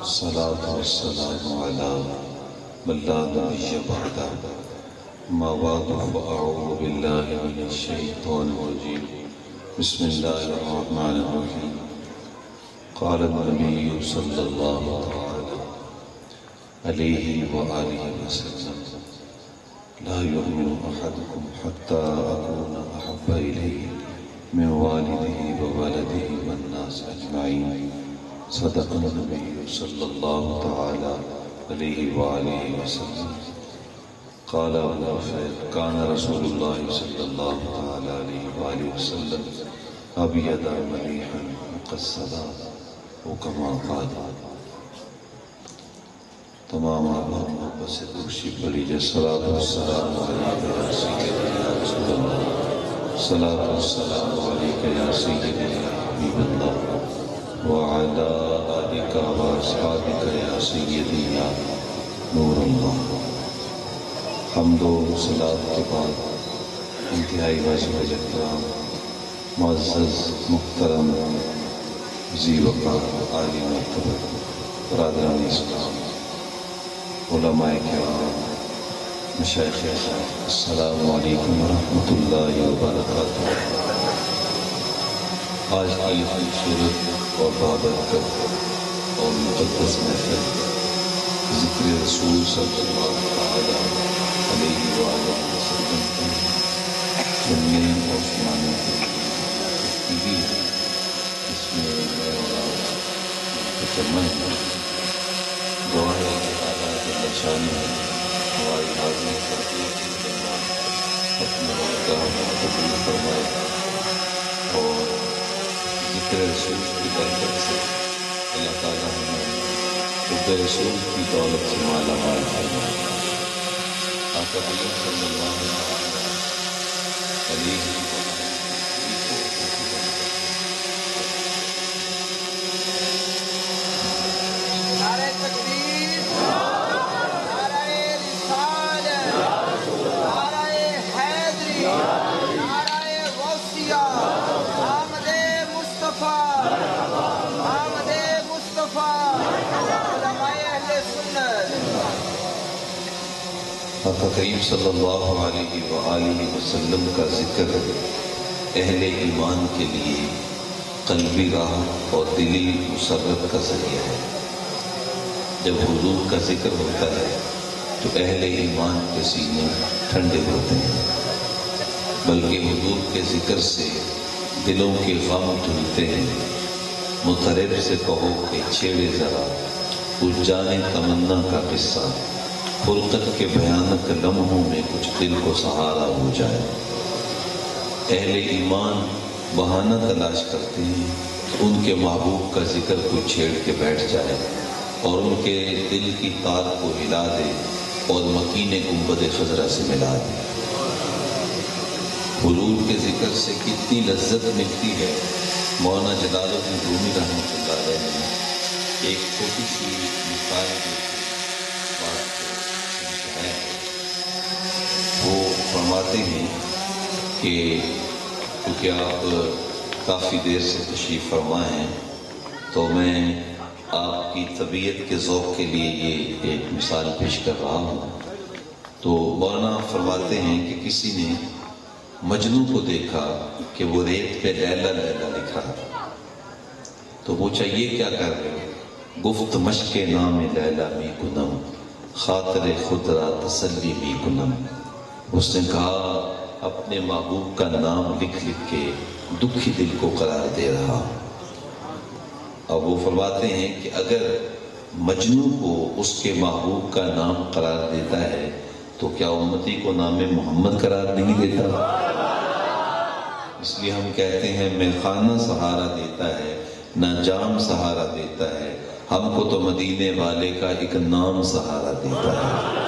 الصلاة والسلام على من لا نبي بعده ما بعد فأعوذ بالله من الشيطان الرجيم بسم الله الرحمن الرحيم قال النبي صلى الله عليه وآله وسلم لا يؤمن أحدكم حتى أكون أحب إليه من والده وولده والناس أجمعين صدق النبي صلى الله تعالى عليه وآله وسلم قال كان رسول الله صلى الله تعالى عليه وآله وسلم أبيض مليحا مقصدا وكما قال تمام آباد محبت سے دوشی پڑی جائے صلاة والسلام علیکہ یا سیدی یا رسول اللہ صلاة والسلام علیکہ یا سیدی یا حبیب اللہ وعلا آلکہ واصحابکہ یا سیدی یا نور اللہ. حمد و صلاة کے بعد انتہائی واجب احترام معزز محترم ذی وقار عالی مرتبہ برادران اسلام علماء کرام مشائخ اعزاز السلام علیکم ورحمۃ اللہ وبرکاتہ. آج کی خوبصورت اور بابرکت اور مقدس محفل ذکر رسول صلی اللہ علیہ وآلہ وسلم کی سننے اور سنانے کی گفتگی ہے. اس میں میں اور آپ متکرم ہیں. دعا ہے کہ اللہ جل شانہ ہماری حاضری کرتے اپنے مقام کو قبول فرمائے اور ذکر رسول کی برکت سے اللہ تعالیٰ ہمیں خود رسول کی دولت سے مالا مال فرمائے. آقا کریم صلی اللہ علیہ وسلم نعرہ تکبیر، نعرہ رسالت، نعرہ حیدری، نعرہ غوثیہ، آمد مصطفیٰ، آمد مصطفیٰ، علماء اہل سنت. آقا کریم صلی اللہ علیہ وآلہ وسلم کا ذکر اہل ایمان کے لیے قلبی راحت اور دلی مسرت کا ذریعہ ہے. جب حضور کا ذکر ہوتا ہے تو اہل ایمان کے سینے ٹھنڈے ہوتے ہیں، بلکہ حضور کے ذکر سے دلوں کے غم دھلتے ہیں. مطرب سے کہو کہ چھیڑے ذرا اس جانے تمنا کا قصہ، فرقت کے بھیانک لمحوں میں کچھ دل کو سہارا ہو جائے. اہل ایمان بہانہ تلاش کرتے ہیں کہ ان کے محبوب کا ذکر کوئی چھیڑ کے بیٹھ جائے اور ان کے دل کی تار کو ہلا دے اور مکین گنبد خضرا سے ملا دے. حضور کے ذکر سے کتنی لذت ملتی ہے. مولانا جلال الدین رومی رحمۃ اللہ علیہ نے ایک چھوٹی سی مثال دی. وہ فرماتے ہیں کہ کیونکہ آپ کافی دیر سے تشریف فرما ہیں تو میں آپ کی طبیعت کے ذوق کے لیے یہ ایک مثال پیش کر رہا ہوں. تو مولانا فرماتے ہیں کہ کسی نے مجنوں کو دیکھا کہ وہ ریت پہ لیلا لیلا لکھ رہا تھا. تو پوچھا یہ کیا کر رہے ہو؟ گفت مشق نام لیلا می کنم خاطر خود را تسلی می کنم. اس نے کہا اپنے محبوب کا نام لکھ لکھ کے دکھی دل کو قرار دے رہا. اب وہ فرماتے ہیں کہ اگر مجنوں کو اس کے محبوب کا نام قرار دیتا ہے تو کیا امتی کو نام محمد قرار نہیں دیتا؟ اس لیے ہم کہتے ہیں میخانہ سہارا دیتا ہے نہ جام سہارا دیتا ہے، ہم کو تو مدینے والے کا ایک نام سہارا دیتا ہے.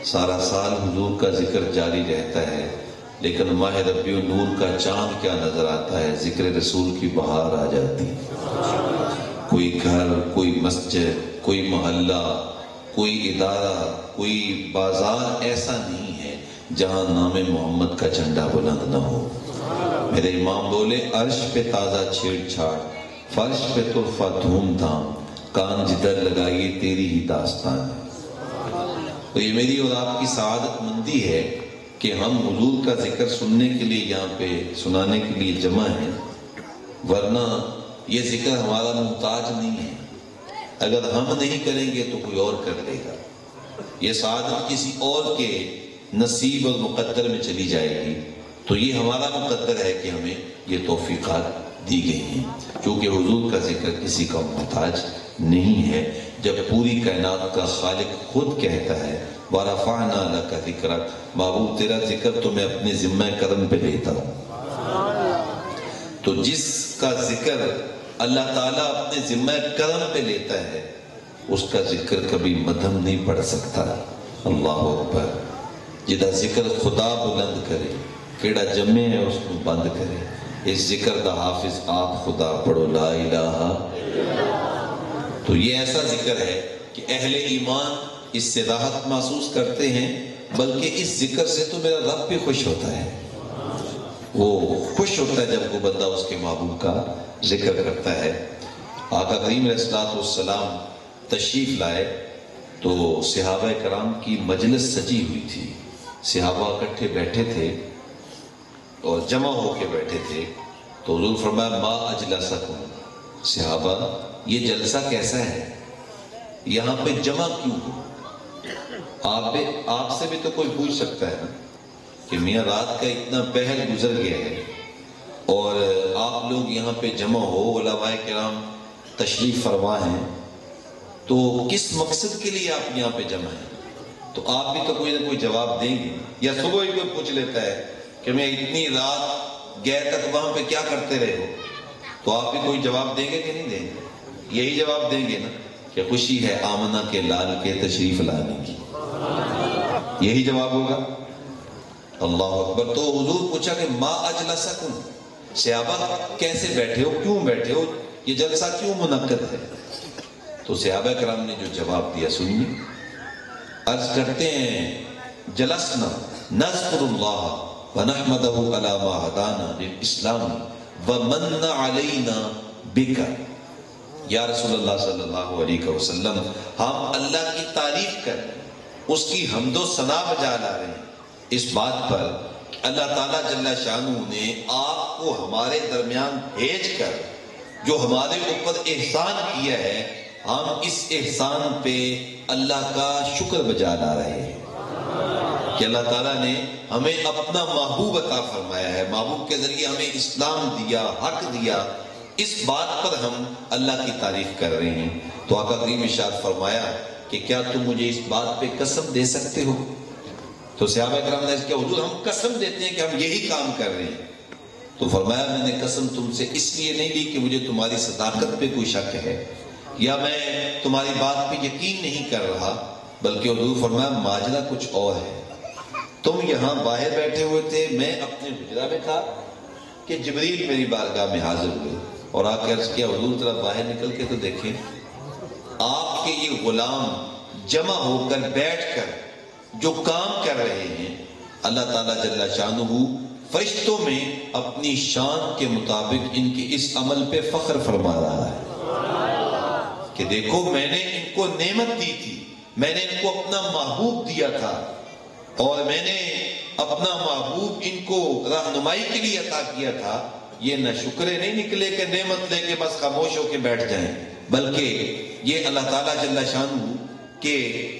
سارا سال حضور کا ذکر جاری رہتا ہے لیکن ماہ ربیع النور کا چاند کیا نظر آتا ہے؟ ذکر رسول کی بہار آ جاتی. کوئی گھر، کوئی مسجد، کوئی محلہ، کوئی ادارہ، کوئی بازار ایسا نہیں ہے جہاں نام محمد کا جھنڈا بلند نہ ہو. میرے امام بولے عرش پہ تازہ چھیڑ چھاڑ، فرش پہ طرفہ دھوم دھام، کان جدھر لگائیے تیری ہی داستان ہے۔ تو یہ میری اور آپ کی سعادت مندی ہے کہ ہم حضور کا ذکر سننے کے لیے یہاں پہ سنانے کے لیے جمع ہیں، ورنہ یہ ذکر ہمارا محتاج نہیں ہے۔ اگر ہم نہیں کریں گے تو کوئی اور کر لے گا، یہ سعادت کسی اور کے نصیب اور مقدر میں چلی جائے گی۔ تو یہ ہمارا مقدر ہے کہ ہمیں یہ توفیقات دی گئی ہیں، کیونکہ حضور کا ذکر کسی کا محتاج نہیں ہے۔ جب پوری کائنات کا خالق خود کہتا ہے وَرَفَعْنَا لَكَ ذِكْرَكَ، محبوب تیرا ذکر تو میں اپنے ذمہ کرم پہ لیتا ہوں۔ تو جس کا ذکر اللہ تعالیٰ اپنے ذمہ کرم پہ لیتا ہے اس کا ذکر کبھی مدھم نہیں پڑ سکتا۔ اللہ اکبر۔ جدا ذکر خدا بلند کرے کیڑا جمے ہے اس کو بند کرے۔ اس ذکر دا حافظ آپ خدا پڑھو لا الہ۔ تو یہ ایسا ذکر ہے کہ اہل ایمان اس سے راحت محسوس کرتے ہیں، بلکہ اس ذکر سے تو میرا رب بھی خوش ہوتا ہے۔ وہ خوش ہوتا ہے جب وہ بندہ اس کے محبوب کا ذکر کرتا ہے۔ آقا کریم علیہ السلام تشریف لائے تو صحابہ کرام کی مجلس سجی ہوئی تھی، صحابہ اکٹھے بیٹھے تھے اور جمع ہو کے بیٹھے تھے۔ تو حضور فرمایا ما اجلسکم، صحابہ یہ جلسہ کیسا ہے، یہاں پہ جمع کیوں ہو؟ آپ سے بھی تو کوئی پوچھ سکتا ہے نا کہ میاں رات کا اتنا پہر گزر گیا ہے اور آپ لوگ یہاں پہ جمع ہو، علماء کرام تشریف فرما ہیں، تو کس مقصد کے لیے آپ یہاں پہ جمع ہیں؟ تو آپ بھی تو کوئی نہ کوئی جواب دیں گے۔ یا صبح ہی کوئی پوچھ لیتا ہے کہ میں اتنی رات گئے تک وہاں پہ کیا کرتے رہے ہو، تو آپ بھی کوئی جواب دیں گے کہ نہیں دیں گے؟ یہی جواب دیں گے نا کہ خوشی ہے آمنہ کے لال کے تشریف لانے کی، یہی جواب ہوگا۔ اللہ اکبر۔ تو حضور پوچھا کہ ما اجلسکم، صحابہ کیسے بیٹھے ہو، کیوں بیٹھے ہو، یہ جلسہ کیوں منعقد ہے؟ تو صحابہ کرام نے جو جواب دیا سنیے۔ عرض کرتے ہیں جلسنا نذکر اللہ ونحمدہ علی ما ہدانا للاسلام ومن علینا بک، یا رسول اللہ صلی اللہ علیہ وسلم ہم اللہ کی تعریف کر اس کی حمد و ثنا بجا لا رہے ہیں اس بات پر اللہ تعالیٰ جل شانہ نے آپ کو ہمارے درمیان بھیج کر جو ہمارے اوپر احسان کیا ہے، ہم اس احسان پہ اللہ کا شکر بجا لا رہے ہیں کہ اللہ تعالیٰ نے ہمیں اپنا محبوب عطا فرمایا ہے، محبوب کے ذریعے ہمیں اسلام دیا، حق دیا، اس بات پر ہم اللہ کی تعریف کر رہے ہیں۔ تو آقا کریم ارشاد فرمایا کہ کیا تم مجھے اس بات پہ قسم دے سکتے ہو؟ تو صحابہ کرام نے کہا حضور ہم قسم دیتے ہیں کہ ہم یہی کام کر رہے ہیں۔ تو فرمایا میں نے قسم تم سے اس لیے نہیں لی کہ مجھے تمہاری صداقت پہ کوئی شک ہے یا میں تمہاری بات پہ یقین نہیں کر رہا، بلکہ حضور فرمایا ماجرا کچھ اور ہے۔ تم یہاں باہر بیٹھے ہوئے تھے، میں اپنے حجرہ میں تھا کہ جبریل میری بارگاہ میں حاضر ہوئے اور آ کے عرض کیا حضور ذرا باہر نکل کے تو دیکھیں آپ کے یہ غلام جمع ہو کر بیٹھ کر جو کام کر رہے ہیں، اللہ تعالیٰ جل شانہ فرشتوں میں اپنی شان کے مطابق ان کے اس عمل پہ فخر فرما رہا ہے کہ دیکھو میں نے ان کو نعمت دی تھی، میں نے ان کو اپنا محبوب دیا تھا اور میں نے اپنا محبوب ان کو رہنمائی کے لیے عطا کیا تھا۔ یہ نہ شکرے نہیں نکلے کہ نعمت لے کے بس خاموش ہو کے بیٹھ جائیں، بلکہ یہ اللہ تعالیٰ جل شانہ کے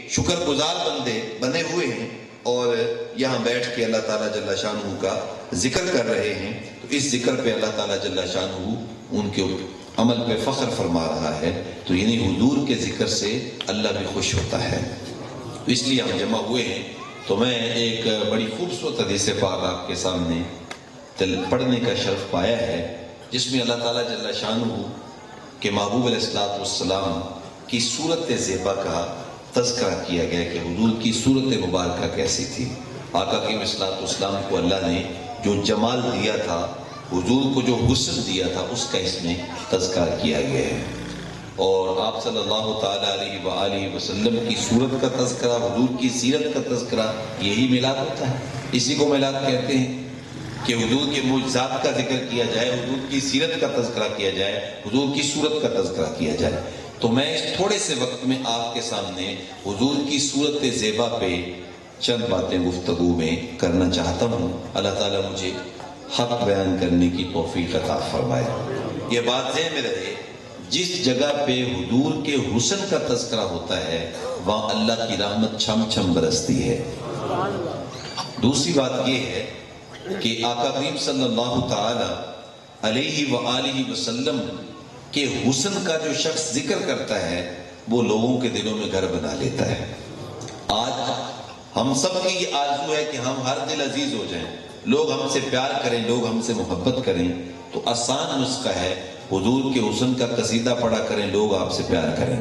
شکر گزار بندے بنے ہوئے ہیں اور یہاں بیٹھ کے اللہ تعالیٰ جل شانہ کا ذکر کر رہے ہیں۔ تو اس ذکر پہ اللہ تعالیٰ جل شانہ ان کے عمل پہ فخر فرما رہا ہے، تو یعنی حضور کے ذکر سے اللہ بھی خوش ہوتا ہے۔ تو اس لیے ہم جمع ہوئے ہیں۔ تو میں ایک بڑی خوبصورت حدیث پاک آپ کے سامنے پڑھنے کا شرف پایا ہے، جس میں اللہ تعالیٰ جل شانہ کہ محبوب علیہ السلام کی صورت زیبا کا تذکرہ کیا گیا کہ حضور کی صورت مبارکہ کیسی تھی۔ آقا کی السلام کو اللہ نے جو جمال دیا تھا، حضور کو جو حسن دیا تھا، اس کا اس میں تذکرہ کیا گیا ہے۔ اور آپ صلی اللہ تعالیٰ علیہ وآلہ وسلم کی صورت کا تذکرہ، حضور کی سیرت کا تذکرہ، یہی میلاد ہوتا ہے۔ اسی کو میلاد کہتے ہیں کہ حضور کے معجزات کا ذکر کیا جائے، حضور کی سیرت کا تذکرہ کیا جائے، حضور کی صورت کا تذکرہ کیا جائے۔ تو میں اس تھوڑے سے وقت میں آپ کے سامنے حضور کی صورت زیبا پہ چند باتیں گفتگو میں کرنا چاہتا ہوں. اللہ تعالیٰ مجھے حق بیان کرنے کی توفیق عطا فرمائے. یہ بات ذہن میں رہے، جس جگہ پہ حضور کے حسن کا تذکرہ ہوتا ہے وہاں اللہ کی رحمت چھم چھم برستی ہے. دوسری بات یہ ہے کہ آقا کریم صلی اللہ تعالی علیہ وآلہ وسلم کے حسن کا جو شخص ذکر کرتا ہے وہ لوگوں کے دلوں میں گھر بنا لیتا ہے. آج ہم سب کی یہ آرزو ہے کہ ہم ہر دل عزیز ہو جائیں، لوگ ہم سے پیار کریں، لوگ ہم سے محبت کریں. تو آسان نسخہ ہے، حضور کے حسن کا قصیدہ پڑھا کریں، لوگ آپ سے پیار کریں.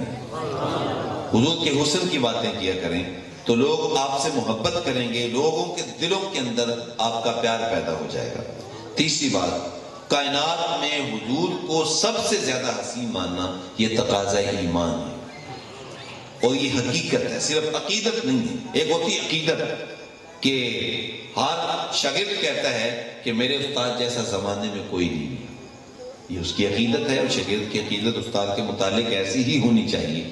حضور کے حسن کی باتیں کیا کریں تو لوگ آپ سے محبت کریں گے، لوگوں کے دلوں کے اندر آپ کا پیار پیدا ہو جائے گا. تیسری بات، کائنات میں حضور کو سب سے زیادہ حسین ماننا یہ تقاضا ایمان ہے اور یہ حقیقت ہے، صرف عقیدت نہیں ہے. ایک ہوتی عقیدت کہ ہر شاگرد کہتا ہے کہ میرے استاد جیسا زمانے میں کوئی نہیں، یہ اس کی عقیدت ہے اور شاگرد کی عقیدت استاد کے متعلق ایسی ہی ہونی چاہیے.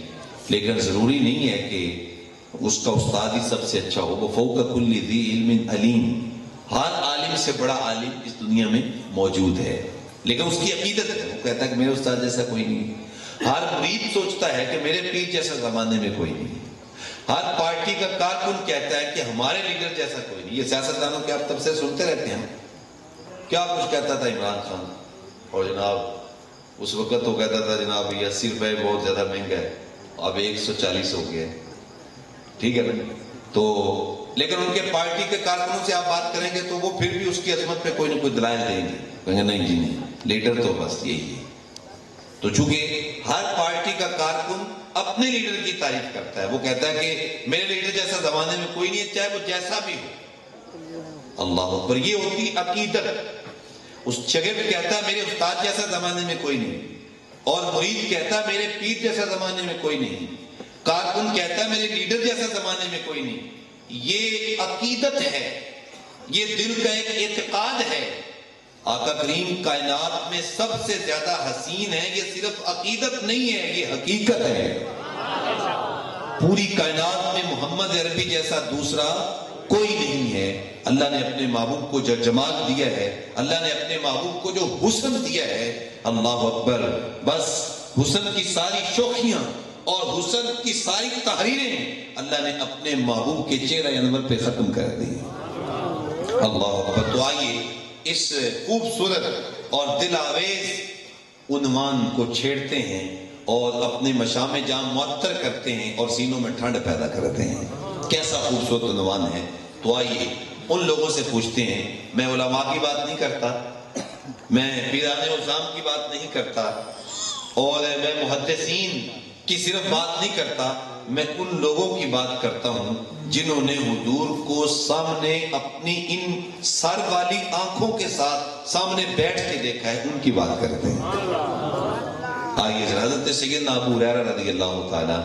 لیکن ضروری نہیں ہے کہ اس کا استاد ہی سب سے اچھا ہو. وَفَوْقَ كُلِّ ذِي عِلْمٍ عَلِيمٍ، ہر عالم سے بڑا عالم اس دنیا میں موجود ہے، لیکن اس کی عقیدت ہے، وہ کہتا ہے کہ میرے استاد جیسا کوئی نہیں. ہر مرید سوچتا ہے کہ میرے پیر جیسا زمانے میں کوئی نہیں. ہر پارٹی کا کارکن کہتا ہے کہ ہمارے لیڈر جیسا کوئی نہیں. یہ سیاستدانوں کے آپ تبصرے سنتے رہتے ہیں. کیا کچھ کہتا تھا عمران خان، اور جناب اس وقت تو کہتا تھا جناب یہ 80 روپے بہت زیادہ مہنگا ہے، اب 140 ہو گیا. ٹھیک ہے نا؟ تو لیکن ان کے پارٹی کے کارکنوں سے آپ بات کریں گے تو وہ پھر بھی اس کی عظمت پہ کوئی نہ کوئی دلائل دیں گے، کہیں گے نہیں جی نہیں، لیڈر تو بس یہی ہے. تو چونکہ ہر پارٹی کا کارکن اپنے لیڈر کی تعریف کرتا ہے، وہ کہتا ہے کہ میرے لیڈر جیسا زمانے میں کوئی نہیں ہے، چاہے وہ جیسا بھی ہو. اللہ اکبر. یہ ہوتی عقیدت. اس شاگرد کہتا ہے میرے استاد جیسا زمانے میں کوئی نہیں، اور مرید کہتا ہے میرے پیر جیسا زمانے میں کوئی نہیں، کارکن کہتا ہے میرے لیڈر جیسا زمانے میں کوئی نہیں. یہ عقیدت ہے، یہ دل کا ایک اعتقاد ہے. آقا کریم کائنات میں سب سے زیادہ حسین ہے، یہ صرف عقیدت نہیں ہے، یہ حقیقت ہے. پوری کائنات میں محمد عربی جیسا دوسرا کوئی نہیں ہے. اللہ نے اپنے محبوب کو جو جمال دیا ہے، اللہ نے اپنے محبوب کو جو حسن دیا ہے، اللہ اکبر، بس حسن کی ساری شوخیاں اور حسن کی ساری تحریریں اللہ نے اپنے محبوب کے چہرہ انور پہ ختم کر دی. اللہ اکبر. تو آئیے اس خوبصورت اور دل آویز عنوان کو چھیڑتے ہیں اور اپنے مشام جام معطر کرتے ہیں اور سینوں میں ٹھنڈ پیدا کرتے ہیں. کیسا خوبصورت عنوان ہے. تو آئیے ان لوگوں سے پوچھتے ہیں. میں علماء کی بات نہیں کرتا، میں پیران عظام کی بات نہیں کرتا، اور میں محدثین کی صرف بات نہیں کرتا، میں ان لوگوں کی بات کرتا ہوں جنہوں نے حضور کو سامنے اپنی ان سر والی آنکھوں کے ساتھ سامنے بیٹھ کے دیکھا ہے، ان کی بات کرتے ہیں. آئیے حضرت سیدنا ابو ہریرہ رضی اللہ تعالیٰ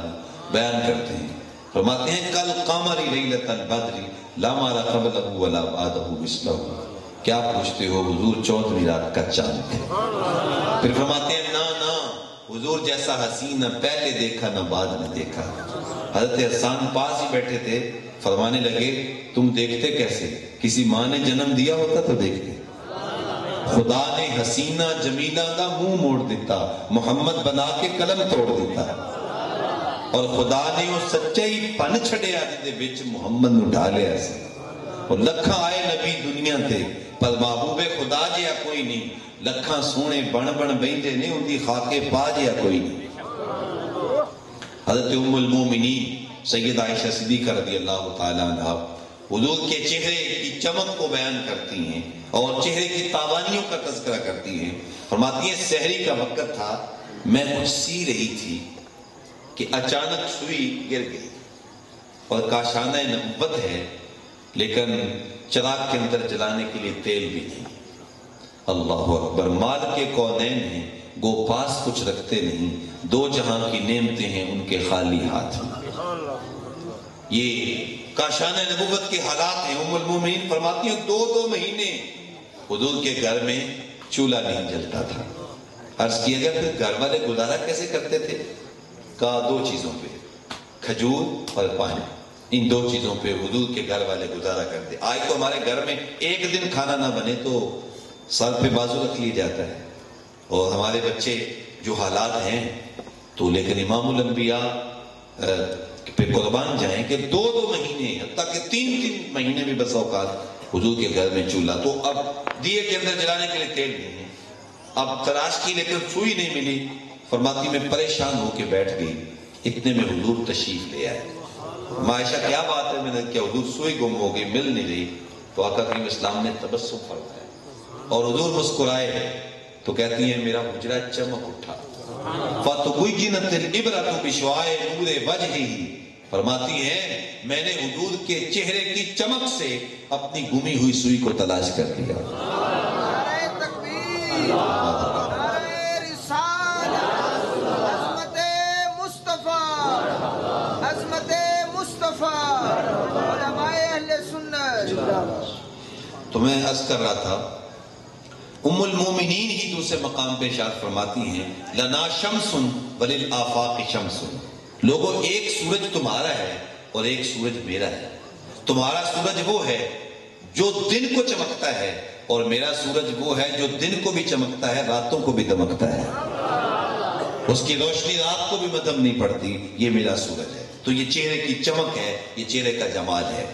بیان کرتے ہیں، فرماتے ہیں کل قمر لیلۃ البدر لا مارا قبلہ ولا بعدہ مثلہ. کیا پوچھتے ہو، حضور 14ویں رات کا چاند تھے. پھر فرماتے ہیں نہ حضور جیسا حسین نہ پہلے دیکھا نہ بعد میں دیکھا. حضرت حسان پاس ہی بیٹھے تھے، فرمانے لگے تم دیکھتے کیسے؟ کسی ماں نے جنم دیا ہوتا تو دیکھتے. خدا نے حسینہ جمیلہ دا منہ موڑ دیتا، محمد بنا کے قلم توڑ دیتا، اور خدا نے وہ سچائی پن چھڑیا جدے وچ محمد نو ڈالیا سی. اور لکھاں آئے نبی دنیا تے پر محبوب خدا جیا کوئی نہیں. لکھاں سونے بن بیندے نے ان دی خاکے پا جیا کوئی نہیں. حضرت ام المومنین سید عائشہ صدیقہ رضی اللہ تعالیٰ عنہ حضور کے چہرے کی چمک کو بیان کرتی ہیں اور چہرے کی تابانیوں کا تذکرہ کرتی ہیں. فرماتی ہیں سحری کا وقت تھا، میں کچھ سی رہی تھی کہ اچانک سوئی گر گئی، اور کاشانہ نبوت ہے لیکن چراغ کے اندر جلانے کے لیے تیل بھی نہیں. اللہ اکبر. مال کے کونین ہیں گو پاس کچھ رکھتے نہیں، دو جہاں کی نعمتیں ہیں ان کے خالی ہاتھ میں. یہ کاشانہ نبوت کے حالات ہیں. ام المومنین فرماتی ہیں 2 مہینے حضور کے گھر میں چولہا نہیں جلتا تھا. عرض کیا گیا پھر گھر والے گزارا کیسے کرتے تھے؟ کہا دو چیزوں پہ، کھجور اور پانی، ان دو چیزوں پہ حضور کے گھر والے گزارا کرتے۔ آج تو ہمارے گھر میں ایک دن کھانا نہ بنے تو سر پہ بازو رکھ لیا جاتا ہے، اور ہمارے بچے جو حالات ہیں تو، لیکن امام الانبیاء پہ قربان جائیں کہ دو مہینے حتیٰ کہ تین مہینے میں بس اوقات حضور کے گھر میں چولہا، تو اب دیے کے اندر جلانے کے لیے تیل نہیں ہے، اب تلاش کی لیکن سوئی نہیں ملی، فرماتی میں پریشان ہو کے بیٹھ گئی، اتنے میں حضور تشریف لے آئے۔ عائشہ کیا بات ہے؟ میں نے کیا حضور سوئی گم ہو گئی، مل نہیں رہی، تو آقا کریم اسلام نے تبسم فرمایا اور حضور مسکرائے تو کہتی ہیں میرا حجرہ چمک اٹھا، فَتُبُيِّنَتِ الْعِبْرَةُ بِشُعَاعِ نُورِ وَجْهِهِ، فرماتی ہیں میں نے حضور کے چہرے کی چمک سے اپنی گمی ہوئی سوئی کو تلاش کر لیا۔ نعرہ تکبیر، نعرہ رسالت، عظمت مصطفیٰ، عظمت مصطفیٰ، علماء اہل سنت۔ تو میں عرض کر رہا تھا ام المومنین ہی دوسرے مقام پہ ارشاد فرماتی ہیں لنا شمس وللآفاق شمس، لوگوں ایک سورج تمہارا ہے اور ایک سورج میرا ہے، تمہارا سورج وہ ہے جو دن کو چمکتا ہے اور میرا سورج وہ ہے جو دن کو بھی چمکتا ہے راتوں کو بھی دمکتا ہے، اس کی روشنی رات کو بھی مدھم نہیں پڑتی، یہ میرا سورج ہے۔ تو یہ چہرے کی چمک ہے، یہ چہرے کا جمال ہے۔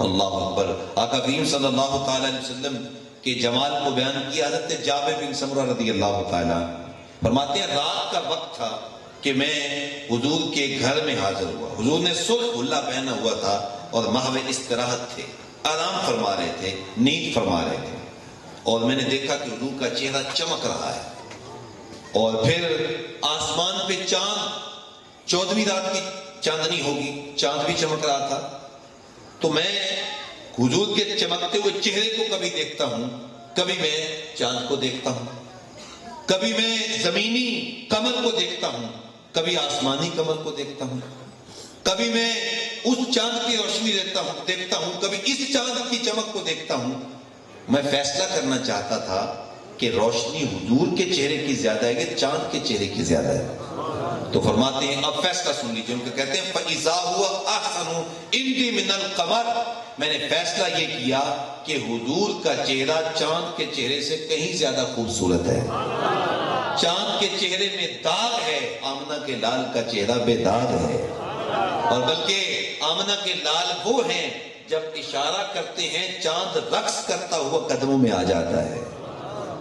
اللہ اکبر۔ آقا کریم صلی اللہ تعالی علیہ وسلم کے جمال کو بیان کیا حضرت جابر بن سمرہ رضی اللہ تعالیٰ فرماتے ہیں رات کا وقت تھا کہ میں حضور کے گھر میں حاضر ہوا، حضور نے سرخ حلہ پہنا ہوا تھا اور محو استراحت تھے، آرام فرما رہے تھے، نیند فرما رہے تھے، اور میں نے دیکھا کہ حضور کا چہرہ چمک رہا ہے، اور پھر آسمان پہ چاند، 14ویں رات کی چاندنی ہوگی، چاند بھی چمک رہا تھا، تو میں حضور کے چمکتے ہوئے چہرے کو کبھی دیکھتا ہوں، کبھی میں چاند کو دیکھتا ہوں، کبھی میں زمینی قمر کو دیکھتا ہوں، کبھی آسمانی قمر کو دیکھتا ہوں، کبھی میں اس چاند کی روشنی دیکھتا ہوں، کبھی اس چاند کی چمک کو دیکھتا ہوں۔ میں فیصلہ کرنا چاہتا تھا کہ روشنی حضور کے چہرے کی زیادہ ہے کہ چاند کے چہرے کی زیادہ ہے؟ تو فرماتے ہیں اب فیصلہ سن لیجیے، ان کو کہتے ہیں فَإِذَا هُوَ أَحْسَنُ عِنْدِي مِنَ الْقَمَرِ، میں نے فیصلہ یہ کیا کہ حضور کا چہرہ چاند کے چہرے سے کہیں زیادہ خوبصورت ہے، چاند کے چہرے میں داغ ہے، آمنہ کے لال کا چہرہ بے داغ ہے، اور بلکہ آمنہ کے لال وہ ہیں جب اشارہ کرتے ہیں چاند رقص کرتا ہوا قدموں میں آ جاتا ہے،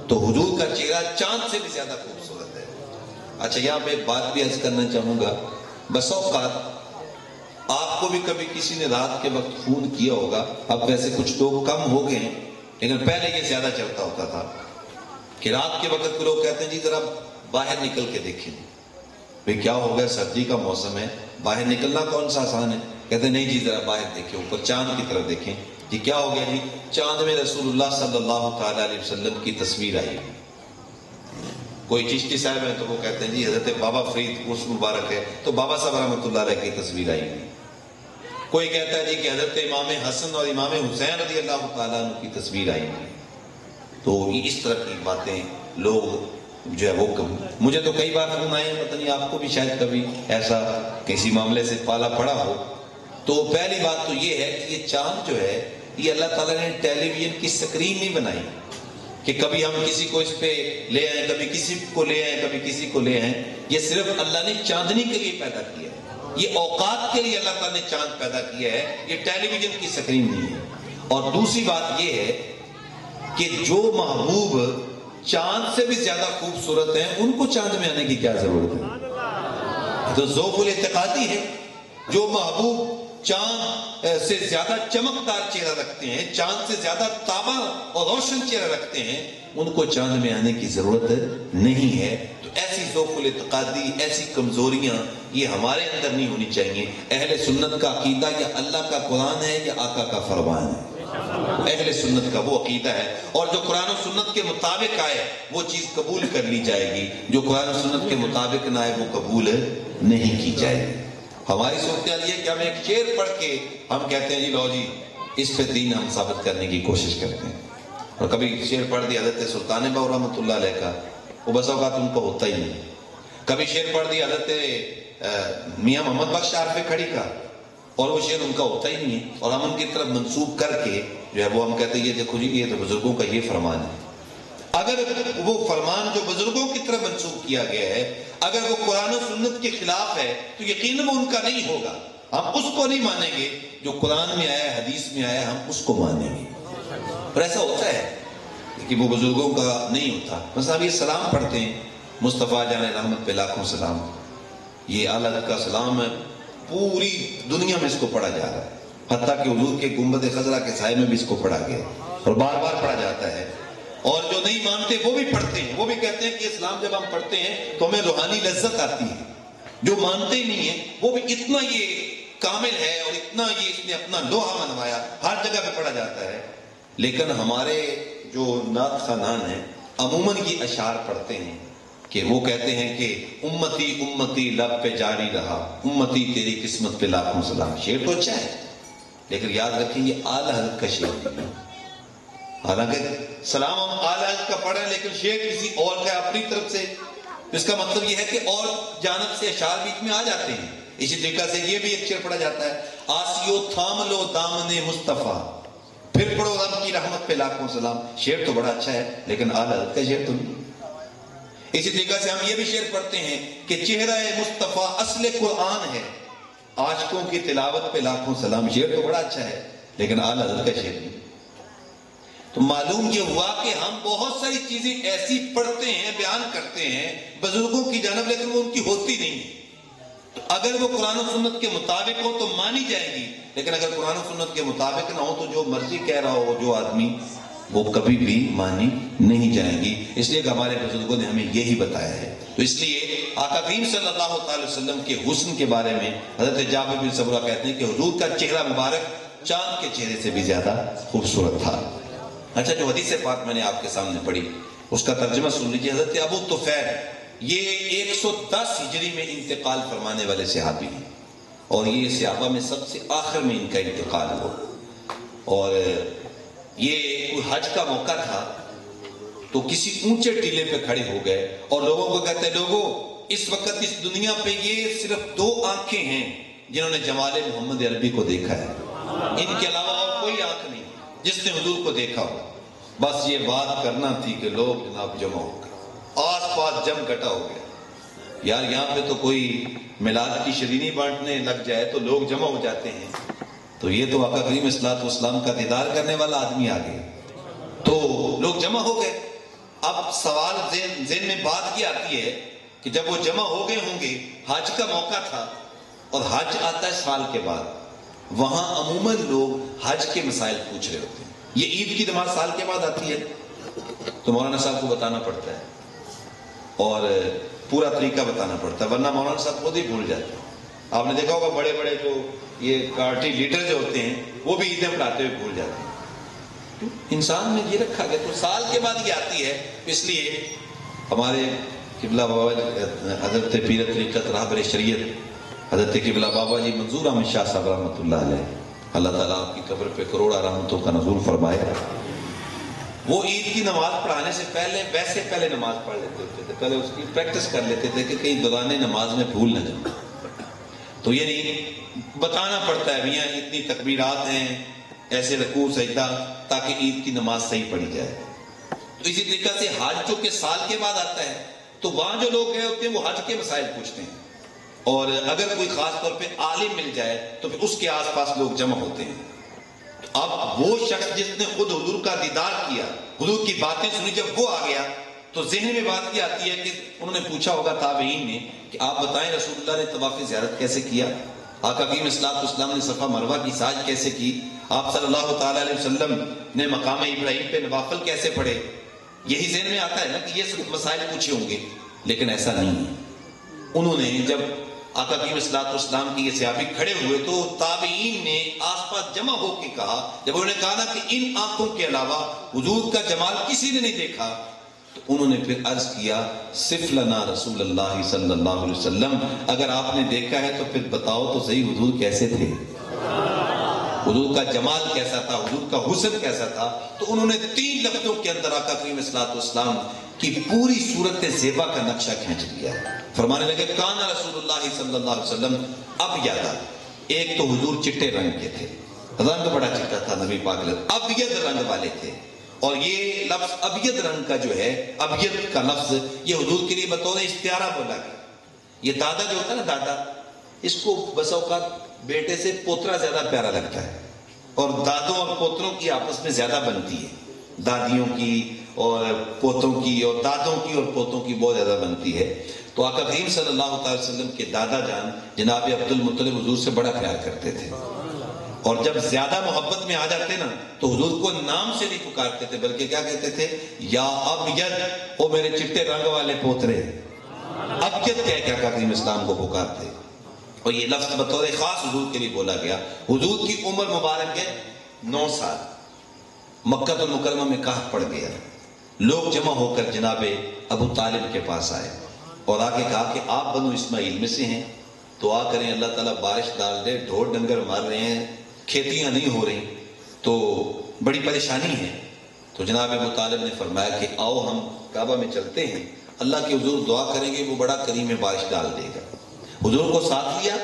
تو حضور کا چہرہ چاند سے بھی زیادہ خوبصورت ہے۔ اچھا یہاں پہ ایک بات بھی عرض کرنا چاہوں گا، بس اوقات آپ کو بھی کبھی کسی نے رات کے وقت فون کیا ہوگا، اب ویسے کچھ لوگ کم ہو گئے ہیں لیکن پہلے یہ زیادہ چلتا ہوتا تھا کہ رات کے وقت لوگ کہتے ہیں جی ذرا باہر نکل کے دیکھیں، بھئی کیا ہو گیا، سردی کا موسم ہے، باہر نکلنا کون سا آسان ہے؟ کہتے ہیں نہیں جی ذرا باہر دیکھیں، اوپر چاند کی طرف دیکھیں، جی کیا ہو گیا؟ جی چاند میں رسول اللہ صلی اللہ تعالی علیہ وسلم کی تصویر آئی۔ کوئی چشتی صاحب ہے تو وہ کہتے ہیں جی حضرت بابا فرید عرس مبارک ہے تو بابا صاحب رحمۃ اللہ علیہ کی تصویر آئی ہوئی، کوئی کہتا ہے جی کہ حضرت امام حسن اور امام حسین رضی اللہ تعالیٰ عنہ کی تصویر آئی ہوئی، تو اس طرح کی باتیں لوگ جو ہے وہ مجھے تو کئی بار فون آئے، پتہ نہیں آپ کو بھی شاید کبھی ایسا کسی معاملے سے پالا پڑا ہو۔ تو پہلی بات تو یہ ہے کہ یہ چاند جو ہے یہ اللہ تعالیٰ نے ٹیلی ویژن کی سکرین نہیں بنائی کہ کبھی ہم کسی کو اس پہ لے آئیں، کبھی کسی کو لے آئیں، کبھی کسی کو لے آئیں، یہ صرف اللہ نے چاندنی کے لیے پیدا کیا ہے، یہ اوقات کے لیے اللہ تعالیٰ نے چاند پیدا کیا ہے، یہ ٹیلی ویژن کی سکرین نہیں ہے۔ اور دوسری بات یہ ہے کہ جو محبوب چاند سے بھی زیادہ خوبصورت ہیں ان کو چاند میں آنے کی کیا ضرورت ہے؟ تو ذوق الاعتقادی ہے، جو محبوب چاند سے زیادہ چمکدار چہرہ رکھتے ہیں، چاند سے زیادہ تابہ اور روشن چہرہ رکھتے ہیں، ان کو چاند میں آنے کی ضرورت نہیں ہے۔ تو ایسی ذوق الاعتقادی، ایسی کمزوریاں یہ ہمارے اندر نہیں ہونی چاہیے۔ اہل سنت کا عقیدہ یا اللہ کا قرآن ہے یا آقا کا فرمان ہے، اہل سنت کا وہ عقیدہ ہے، اور جو قرآن و سنت کے مطابق آئے وہ چیز قبول کر لی جائے گی، جو قرآن و سنت کے مطابق نہ آئے وہ قبول نہیں کی جائے گی۔ ہماری صورتحال یہ کہ ہم ایک شعر پڑھ کے ہم کہتے ہیں جی لو جی اس پہ دین ہم ثابت کرنے کی کوشش کرتے ہیں، اور کبھی شعر پڑھ دیا حضرت سلطان باؤ رحمۃ اللہ علیہ کا، وہ بس اوقات ان کو ہوتا ہی نہیں، کبھی شعر پڑھ دیا حضرت میاں محمد بخش عارف کھڑی کا، اور وہ شعر ان کا ہوتا ہی نہیں ہے، اور ہم ان کی طرف منسوب کر کے جو ہے وہ ہم کہتے ہیں یہ دیکھو جی یہ تو بزرگوں کا یہ فرمان ہے۔ اگر وہ فرمان جو بزرگوں کی طرف منسوب کیا گیا ہے اگر وہ قرآن و سنت کے خلاف ہے تو یقیناً وہ ان کا نہیں ہوگا، ہم اس کو نہیں مانیں گے جو قرآن میں آیا حدیث میں آیا، ہم اس کو مانیں گے۔ اور ایسا ہوتا ہے کہ وہ بزرگوں کا نہیں ہوتا۔ مثلا اب یہ سلام پڑھتے ہیں، مصطفیٰ جان رحمت پہ لاکھوں سلام، یہ اعلیٰ حضرت کا سلام ہے، پوری دنیا میں اس کو پڑھا جا رہا ہے، حتیٰ کہ حضور کے گنبد خضرا کے سائے میں بھی اس کو پڑھا گیا اور بار بار پڑھا جاتا ہے۔ اور جو نہیں مانتے وہ بھی پڑھتے ہیں، وہ بھی کہتے ہیں کہ اسلام جب ہم پڑھتے ہیں تو ہمیں روحانی لذت آتی ہے۔ جو مانتے ہی نہیں ہیں وہ بھی اتنا یہ کامل ہے اور اتنا یہ اس نے اپنا لوہا منوایا، ہر جگہ پہ پڑھا جاتا ہے۔ لیکن ہمارے جو نعت خوانان ہیں عموماً یہ اشعار پڑھتے ہیں کہ وہ کہتے ہیں کہ امتی امتی لب پہ جاری رہا، امتی تیری قسمت پہ لاکھوں سلام۔ شعر تو اچھا ہے لیکن یاد رکھیں یہ اعلیٰ حضرت کا شعر نہیں ہے۔ حالانکہ سلام ہم اعلیٰ حضرت کا پڑھیں لیکن شعر کسی اور کا اپنی طرف سے، اس کا مطلب یہ ہے کہ اور جانب سے اشعار بیچ میں آ جاتے ہیں۔ اسی طریقہ سے یہ بھی ایک شعر پڑھا جاتا ہے، آسیو تھام لو دامن مصطفیٰ، پھر پڑھو رب کی رحمت پہ لاکھوں سلام۔ شعر تو بڑا اچھا ہے لیکن اعلیٰ حضرت کا شعر تو نہیں۔ اسی طریقہ سے ہم یہ بھی شعر پڑھتے ہیں کہ چہرہ مصطفیٰ اصل قرآن ہے، عاشقوں کی تلاوت پہ لاکھوں سلام۔ شعر تو بڑا اچھا ہے لیکن اعلیٰ حضرت کا شعر نہیں۔ تو معلوم یہ ہوا کہ ہم بہت ساری چیزیں ایسی پڑھتے ہیں، بیان کرتے ہیں بزرگوں کی جانب، لیکن وہ ان کی ہوتی نہیں ہے۔ تو اگر وہ قرآن و سنت کے مطابق ہو تو مانی جائے گی، لیکن اگر قرآن و سنت کے مطابق نہ ہو تو جو مرضی کہہ رہا ہو جو آدمی، وہ کبھی بھی مانی نہیں جائیں گی۔ اس لیے کہ ہمارے بزرگوں نے ہمیں یہی بتایا ہے۔ تو اس لیے آقا کریم صلی اللہ تعالی وسلم کے حسن کے بارے میں حضرت جابر بن سمرہ کہتے ہیں کہ حضور کا چہرہ مبارک چاند کے چہرے سے بھی زیادہ خوبصورت تھا۔ اچھا، جو حدیث پاک میں نے آپ کے سامنے پڑھی اس کا ترجمہ سن لیجیے۔ حضرت ابو طفیل یہ 110 ہجری میں انتقال فرمانے والے صحابی ہیں، اور یہ صحابہ میں سب سے آخر میں ان کا انتقال ہوا، اور یہ کوئی حج کا موقع تھا تو کسی اونچے ٹیلے پہ کھڑے ہو گئے اور لوگوں کو کہتے ہیں لوگوں اس وقت اس دنیا پہ یہ صرف 2 آنکھیں ہیں جنہوں نے جمال محمد عربی کو دیکھا ہے، ان کے علاوہ اور کوئی آنکھ نہیں جس نے حضور کو دیکھا ہو۔ بس یہ بات کرنا تھی کہ لوگ جناب جمع ہو گئے، آس پاس جم گٹا ہو گیا۔ یار یہاں پہ تو کوئی میلاد کی شرینی بانٹنے لگ جائے تو لوگ جمع ہو جاتے ہیں، تو یہ تو آقا کریم صلی والسلام کا دیدار کرنے والا آدمی آ گیا، تو لوگ جمع ہو گئے۔ اب سوال ذہن میں بات یہ آتی ہے کہ جب وہ جمع ہو گئے ہوں گے، حج کا موقع تھا اور حج آتا ہے سال کے بعد، وہاں عموماً لوگ حج کے مسائل پوچھ رہے ہوتے ہیں۔ یہ عید کی نماز سال کے بعد آتی ہے تو مولانا صاحب کو بتانا پڑتا ہے اور پورا طریقہ بتانا پڑتا ہے، ورنہ مولانا صاحب خود ہی بھول جاتے ہیں۔ آپ نے دیکھا ہوگا بڑے بڑے جو یہ پارٹی لیڈر جو ہوتے ہیں وہ بھی عیدیں پڑھاتے ہوئے بھول جاتے ہیں۔ انسان میں یہ رکھا گیا تو سال کے بعد یہ آتی ہے، اس لیے ہمارے قبلہ بابا حضرت پیر طریقت رہبر شریعت حضرت قبلہ بابا جی منظور احمد شاہ صاحب رحمۃ اللہ علیہ، اللہ تعالیٰ آپ کی قبر پہ کروڑا رحمتوں کا نزول فرمائے، وہ عید کی نماز پڑھانے سے پہلے نماز پڑھ لیتے تھے، پہلے اس کی پریکٹس کر لیتے تھے کہ کہیں دوران نماز میں بھول نہ جائیں۔ تو یہ نہیں بتانا پڑتا ہے میاں اتنی تکبیرات ہیں، ایسے رکوع سجدہ، تاکہ عید کی نماز صحیح پڑھی جائے۔ تو اسی طریقہ سے حج جو کہ سال کے بعد آتا ہے تو وہاں جو لوگ گئے ہوتے ہیں وہ حج کے مسائل پوچھتے ہیں، اور اگر کوئی خاص طور پہ عالم مل جائے تو پھر اس کے آس پاس لوگ جمع ہوتے ہیں۔ اب وہ شخص جس نے خود حضور کا دیدار کیا، حضور کی باتیں سنی، جب وہ آ گیا تو ذہن میں بات یہ آتی ہے کہ انہوں نے پوچھا ہوگا تابعین نے کہ آپ بتائیں رسول اللہ نے طواف زیارت کیسے کیا، آقا کریم صلی اللہ علیہ وسلم نے صفا مروہ کی سعی کیسے کی، آپ صلی اللہ تعالی علیہ وسلم نے مقام ابراہیم پہ نوافل کیسے پڑھے۔ یہی ذہن میں آتا ہے نا کہ یہ سب مسائل پوچھے ہوں گے، لیکن ایسا نہیں ہے۔ انہوں نے جب آقا کریم صلی اللہ علیہ وسلم کی یہ صحابی کھڑے ہوئے تو تابعین نے آس پاس جمع ہو کے کہا، جب انہوں نے کہا نا کہ ان آنکھوں کے علاوہ حضور کا جمال کسی نے نہیں دیکھا، تو انہوں نے پھر عرض کیا صف لنا رسول اللہ صلی اللہ علیہ وسلم، اگر آپ نے دیکھا ہے تو پھر بتاؤ تو صحیح حضور کیسے تھے، حضور کا جمال کیسا تھا، حضور کا حسن کیسا تھا۔ تو انہوں نے 3 لفظوں کے اندر آقا کریم صلی اللہ علیہ وسلم کی پوری صورت زیبا کا نقشہ کھینچ لیا. فرمانے لگے کان رسول اللہ صلی اللہ علیہ وسلم ابیض، ایک تو حضور چٹے رنگ کے تھے، رنگ بڑا چٹا تھا نبی پاک ابیض رنگ والے تھے. اور یہ لفظ ابیض رنگ کا جو ہے، ابیض کا لفظ یہ حضور کے لیے بطور استعارہ بولا گیا. یہ دادا جو ہوتا ہے نا دادا، اس کو بس اوقات بیٹے سے پوترا زیادہ پیارا لگتا ہے، اور دادوں اور پوتروں کی آپس میں زیادہ بنتی ہے، دادیوں کی اور پوتوں کی اور دادوں کی اور پوتوں کی بہت زیادہ بنتی ہے. تو آقا کریم صلی اللہ تعالی وسلم کے دادا جان جناب عبد المطلب حضور سے بڑا پیار کرتے تھے، اور جب زیادہ محبت میں آ جاتے نا تو حضور کو نام سے نہیں پکارتے تھے، بلکہ کیا کہتے تھے؟ یا ابیض، او میرے چٹے رنگ والے پوترے. ابیض کہہ کے آقا کریم اسلام کو پکارتے. اور یہ لفظ بطور خاص حضور کے لیے بولا گیا. حضور کی عمر مبارک ہے 9 سال. مکہ المکرمہ میں قحط پڑ گیا. لوگ جمع ہو کر جناب ابو طالب کے پاس آئے اور آ کے کہا کہ آپ بنو اسماعیل میں سے ہیں، تو آ کریں، اللہ تعالیٰ بارش ڈال دے، ڈھور ڈنگر مار رہے ہیں، کھیتیاں نہیں ہو رہی، تو بڑی پریشانی ہے. تو جناب ابو طالب نے فرمایا کہ آؤ ہم کعبہ میں چلتے ہیں، اللہ کے حضور دعا کریں گے، وہ بڑا کریم بارش ڈال دے گا. حضور کو ساتھ لیا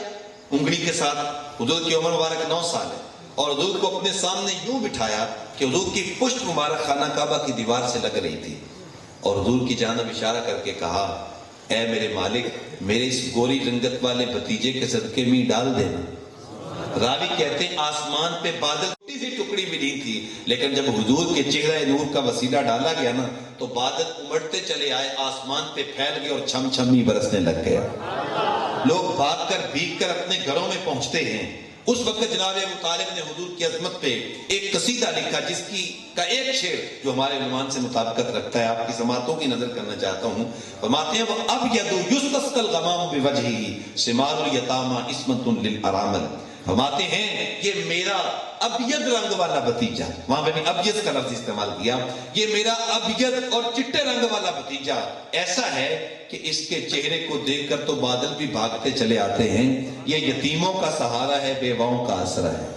انگلی کے ساتھ. حضور کی عمر مبارک 9 سال ہے، اور حضور کو اپنے سامنے یوں بٹھایا کہ حضور کی پشت مبارک خانہ کعبہ کی دیوار سے لگ رہی تھی، اور حضور کی جانب اشارہ کر کے کہا اے میرے مالک، میرے اس گوری رنگت والے بھتیجے کے صدقے میں ڈال دینا. راوی کہتے ہیں آسمان پہ بادل چھوٹی سی ٹکڑی بھی نہیں تھی، لیکن جب حضور کے چہرہ نور کا وسیلہ ڈالا گیا نا تو بادل امڑتے چلے آئے، آسمان پہ پھیل گئے اور چھم چھم ہی برسنے لگ گیا. لوگ بھاگ کر بھیگ کر اپنے گھروں میں پہنچتے ہیں. اس وقت جناب ابو طالب نے حضور کی عظمت پہ ایک قصیدہ لکھا، جس کی کا ایک شعر جو ہمارے عنوان سے مطابقت رکھتا ہے، آپ کی سماعتوں کی نظر کرنا چاہتا ہوں. فرماتے ہیں وَأَبْيَضُ يُسْتَسْقَى الْغَمَامُ بِوَجْهِهِ ثِمَارُ الْيَتَامَى عِصْمَةٌ لِلْأَرَامِلِ. فرماتے ہیں یہ میرا ابیض رنگ والا بھتیجا، وہاں میں نے ابیض کا لفظ استعمال کیا، یہ میرا ابیض اور چٹے رنگ والا بھتیجا ایسا ہے کہ اس کے چہرے کو دیکھ کر تو بادل بھی بھاگتے چلے آتے ہیں. یہ یتیموں کا سہارا ہے، بیواؤں کا آسرا ہے.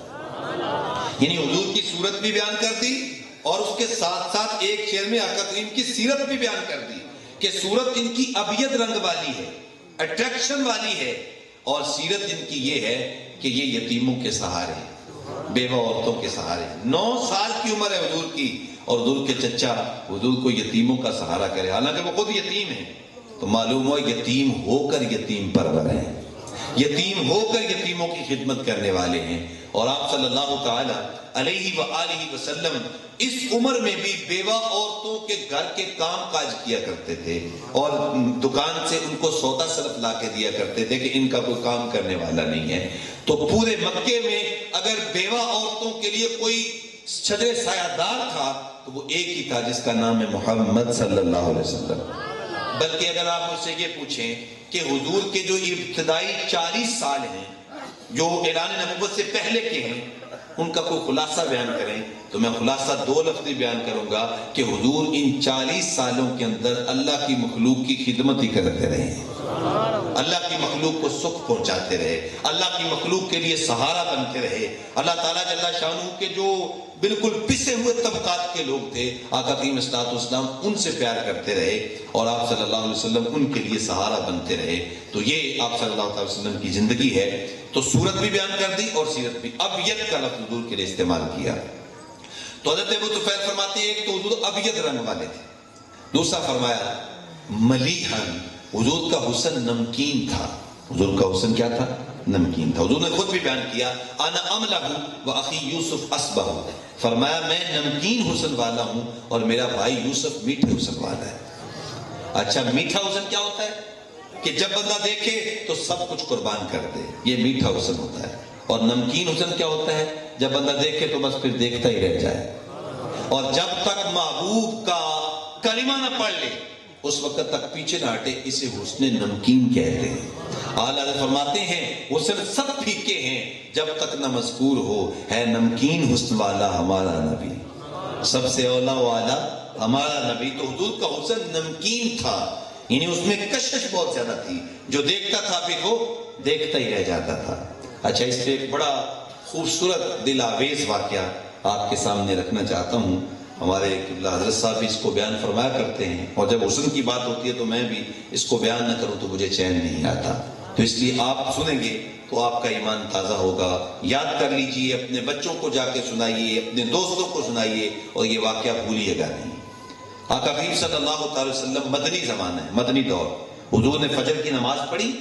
یعنی حضور کی صورت بھی بیان کر دی، اور اس کے ساتھ ساتھ ایک شعر میں آقا کریم کی سیرت بھی بیان کر دی کہ صورت ان کی ابیض رنگ والی ہے، اٹریکشن والی ہے، اور سیرت ان کی یہ ہے کہ یہ یتیموں کے سہارے، بیوہ عورتوں کے سہارے. 9 سال کی عمر ہے حضور کی، اور حضور کے چچا حضور کو یتیموں کا سہارا کرے، حالانکہ وہ خود یتیم ہے. تو معلوم ہو یتیم ہو کر یتیم پرور ہیں، یتیم ہو کر یتیموں کی خدمت کرنے والے ہیں. اور آپ صلی اللہ تعالی علیہ وآلہ وسلم اس عمر میں بھی بیوہ عورتوں کے گھر کے کام کاج کیا کرتے تھے، اور دکان سے ان کو سودا صرف لا کے دیا کرتے تھے کہ ان کا کوئی کام کرنے والا نہیں ہے. تو پورے مکے میں اگر بیوہ عورتوں کے لیے کوئی شجر سایہ دار تھا تو وہ ایک ہی تھا، جس کا نام ہے محمد صلی اللہ علیہ وسلم. بلکہ اگر آپ مجھ سے یہ پوچھیں کہ حضور کے جو ابتدائی 40 سال ہیں جو اعلان نبوت سے پہلے کے ہیں، ان کا کوئی خلاصہ بیان کریں تو میں خلاصہ 2 لفظ بیان کروں گا کہ حضور ان 40 سالوں کے اندر اللہ کی مخلوق کی خدمت ہی کرتے رہے ہیں، اللہ کی مخلوق کو سکھ پہنچاتے رہے، اللہ کی مخلوق کے لیے سہارا بنتے رہے. اللہ تعالیٰ جل شانہ کے جو بالکل پسے ہوئے طبقات کے لوگ تھے، آقا کریم صلی اللہ علیہ وسلم ان سے پیار کرتے رہے، اور آپ صلی اللہ علیہ وسلم ان کے لیے سہارا بنتے رہے. تو یہ آپ صلی اللہ علیہ وسلم کی زندگی ہے. تو صورت بھی بیان کر دی اور سیرت بھی. ابیض کا لفظ حضور کے لیے استعمال کیا. تو حضرت ابو طفیل فرماتے ہیں ایک تو حضور ابیض رنگ والے تھے، دوسرا فرمایا ملیحن، حضور کا حسن نمکین تھا. حضور کا حسن کیا تھا؟ نمکین تھا. حضور نے خود بھی بیان کیا انا املہ و اخی یوسف اسبہ، فرمایا میں نمکین حسن والا ہوں اور میرا بھائی یوسف میٹھے حسن والا ہے. اچھا میٹھا حسن کیا ہوتا ہے؟ کہ جب بندہ دیکھے تو سب کچھ قربان کر دے، یہ میٹھا حسن ہوتا ہے. اور نمکین حسن کیا ہوتا ہے؟ جب بندہ دیکھے تو بس پھر دیکھتا ہی رہ جائے، اور جب تک محبوب کا کلمہ نہ پڑھ لے اس وقت تک پیچھے نہ ہٹے، اسے حسن نمکین کہتے ہیں. اعلیٰ فرماتے ہیں حسن سب پھیکے ہیں جب تک نہ مذکور ہو، ہے نمکین حسن والا ہمارا نبی، سب سے اولا والا ہمارا نبی. تو حضور کا حسن نمکین تھا، یعنی اس میں کشش بہت زیادہ تھی، جو دیکھتا تھا پھر وہ دیکھتا ہی رہ جاتا تھا. اچھا اس پہ ایک بڑا خوبصورت دل آویز واقعہ آپ کے سامنے رکھنا چاہتا ہوں. ہمارے قبلہ حضرت صاحب بھی اس کو بیان فرمایا کرتے ہیں، اور جب حسن کی بات ہوتی ہے تو میں بھی اس کو بیان نہ کروں تو مجھے چین نہیں آتا، تو اس لیے آپ سنیں گے تو آپ کا ایمان تازہ ہوگا. یاد کر لیجئے، اپنے بچوں کو جا کے سنائیے، اپنے دوستوں کو سنائیے، اور یہ واقعہ بھولیے گا نہیں. آقا کریم صلی اللہ علیہ وسلم مدنی زمانہ ہے، مدنی دور. حضور نے فجر کی نماز پڑھی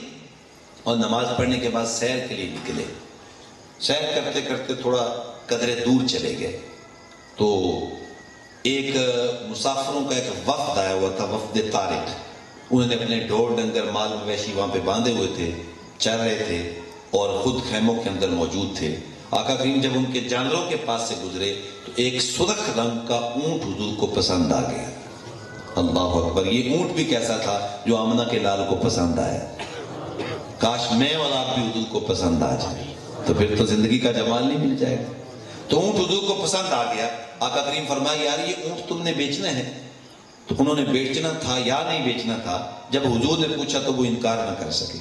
اور نماز پڑھنے کے بعد سیر کے لیے نکلے. سیر کرتے کرتے تھوڑا قدرے دور چلے گئے تو ایک مسافروں کا ایک وفد آیا ہوا تھا، وفد طارق. انہوں نے اپنے ڈھور ڈنگر مال مویشی وہاں پہ باندھے ہوئے تھے، چل رہے تھے اور خود خیموں کے اندر موجود تھے. آقا کریم جب ان کے جانوروں کے پاس سے گزرے تو ایک سرخ رنگ کا اونٹ حضور کو پسند آ گیا. اللہ اکبر! یہ اونٹ بھی کیسا تھا جو آمنہ کے لال کو پسند آیا. کاش میں اور آپ بھی حضور کو پسند آ جائے تو پھر تو زندگی کا جمال نہیں مل جائے گا. تو اونٹ حضور کو پسند آ گیا. آقا کریم فرمایا یار یہ اونٹ تم نے بیچنا ہے؟ تو انہوں نے بیچنا تھا یا نہیں بیچنا تھا. جب حضور نے پوچھا تو وہ انکار نہ کر سکے.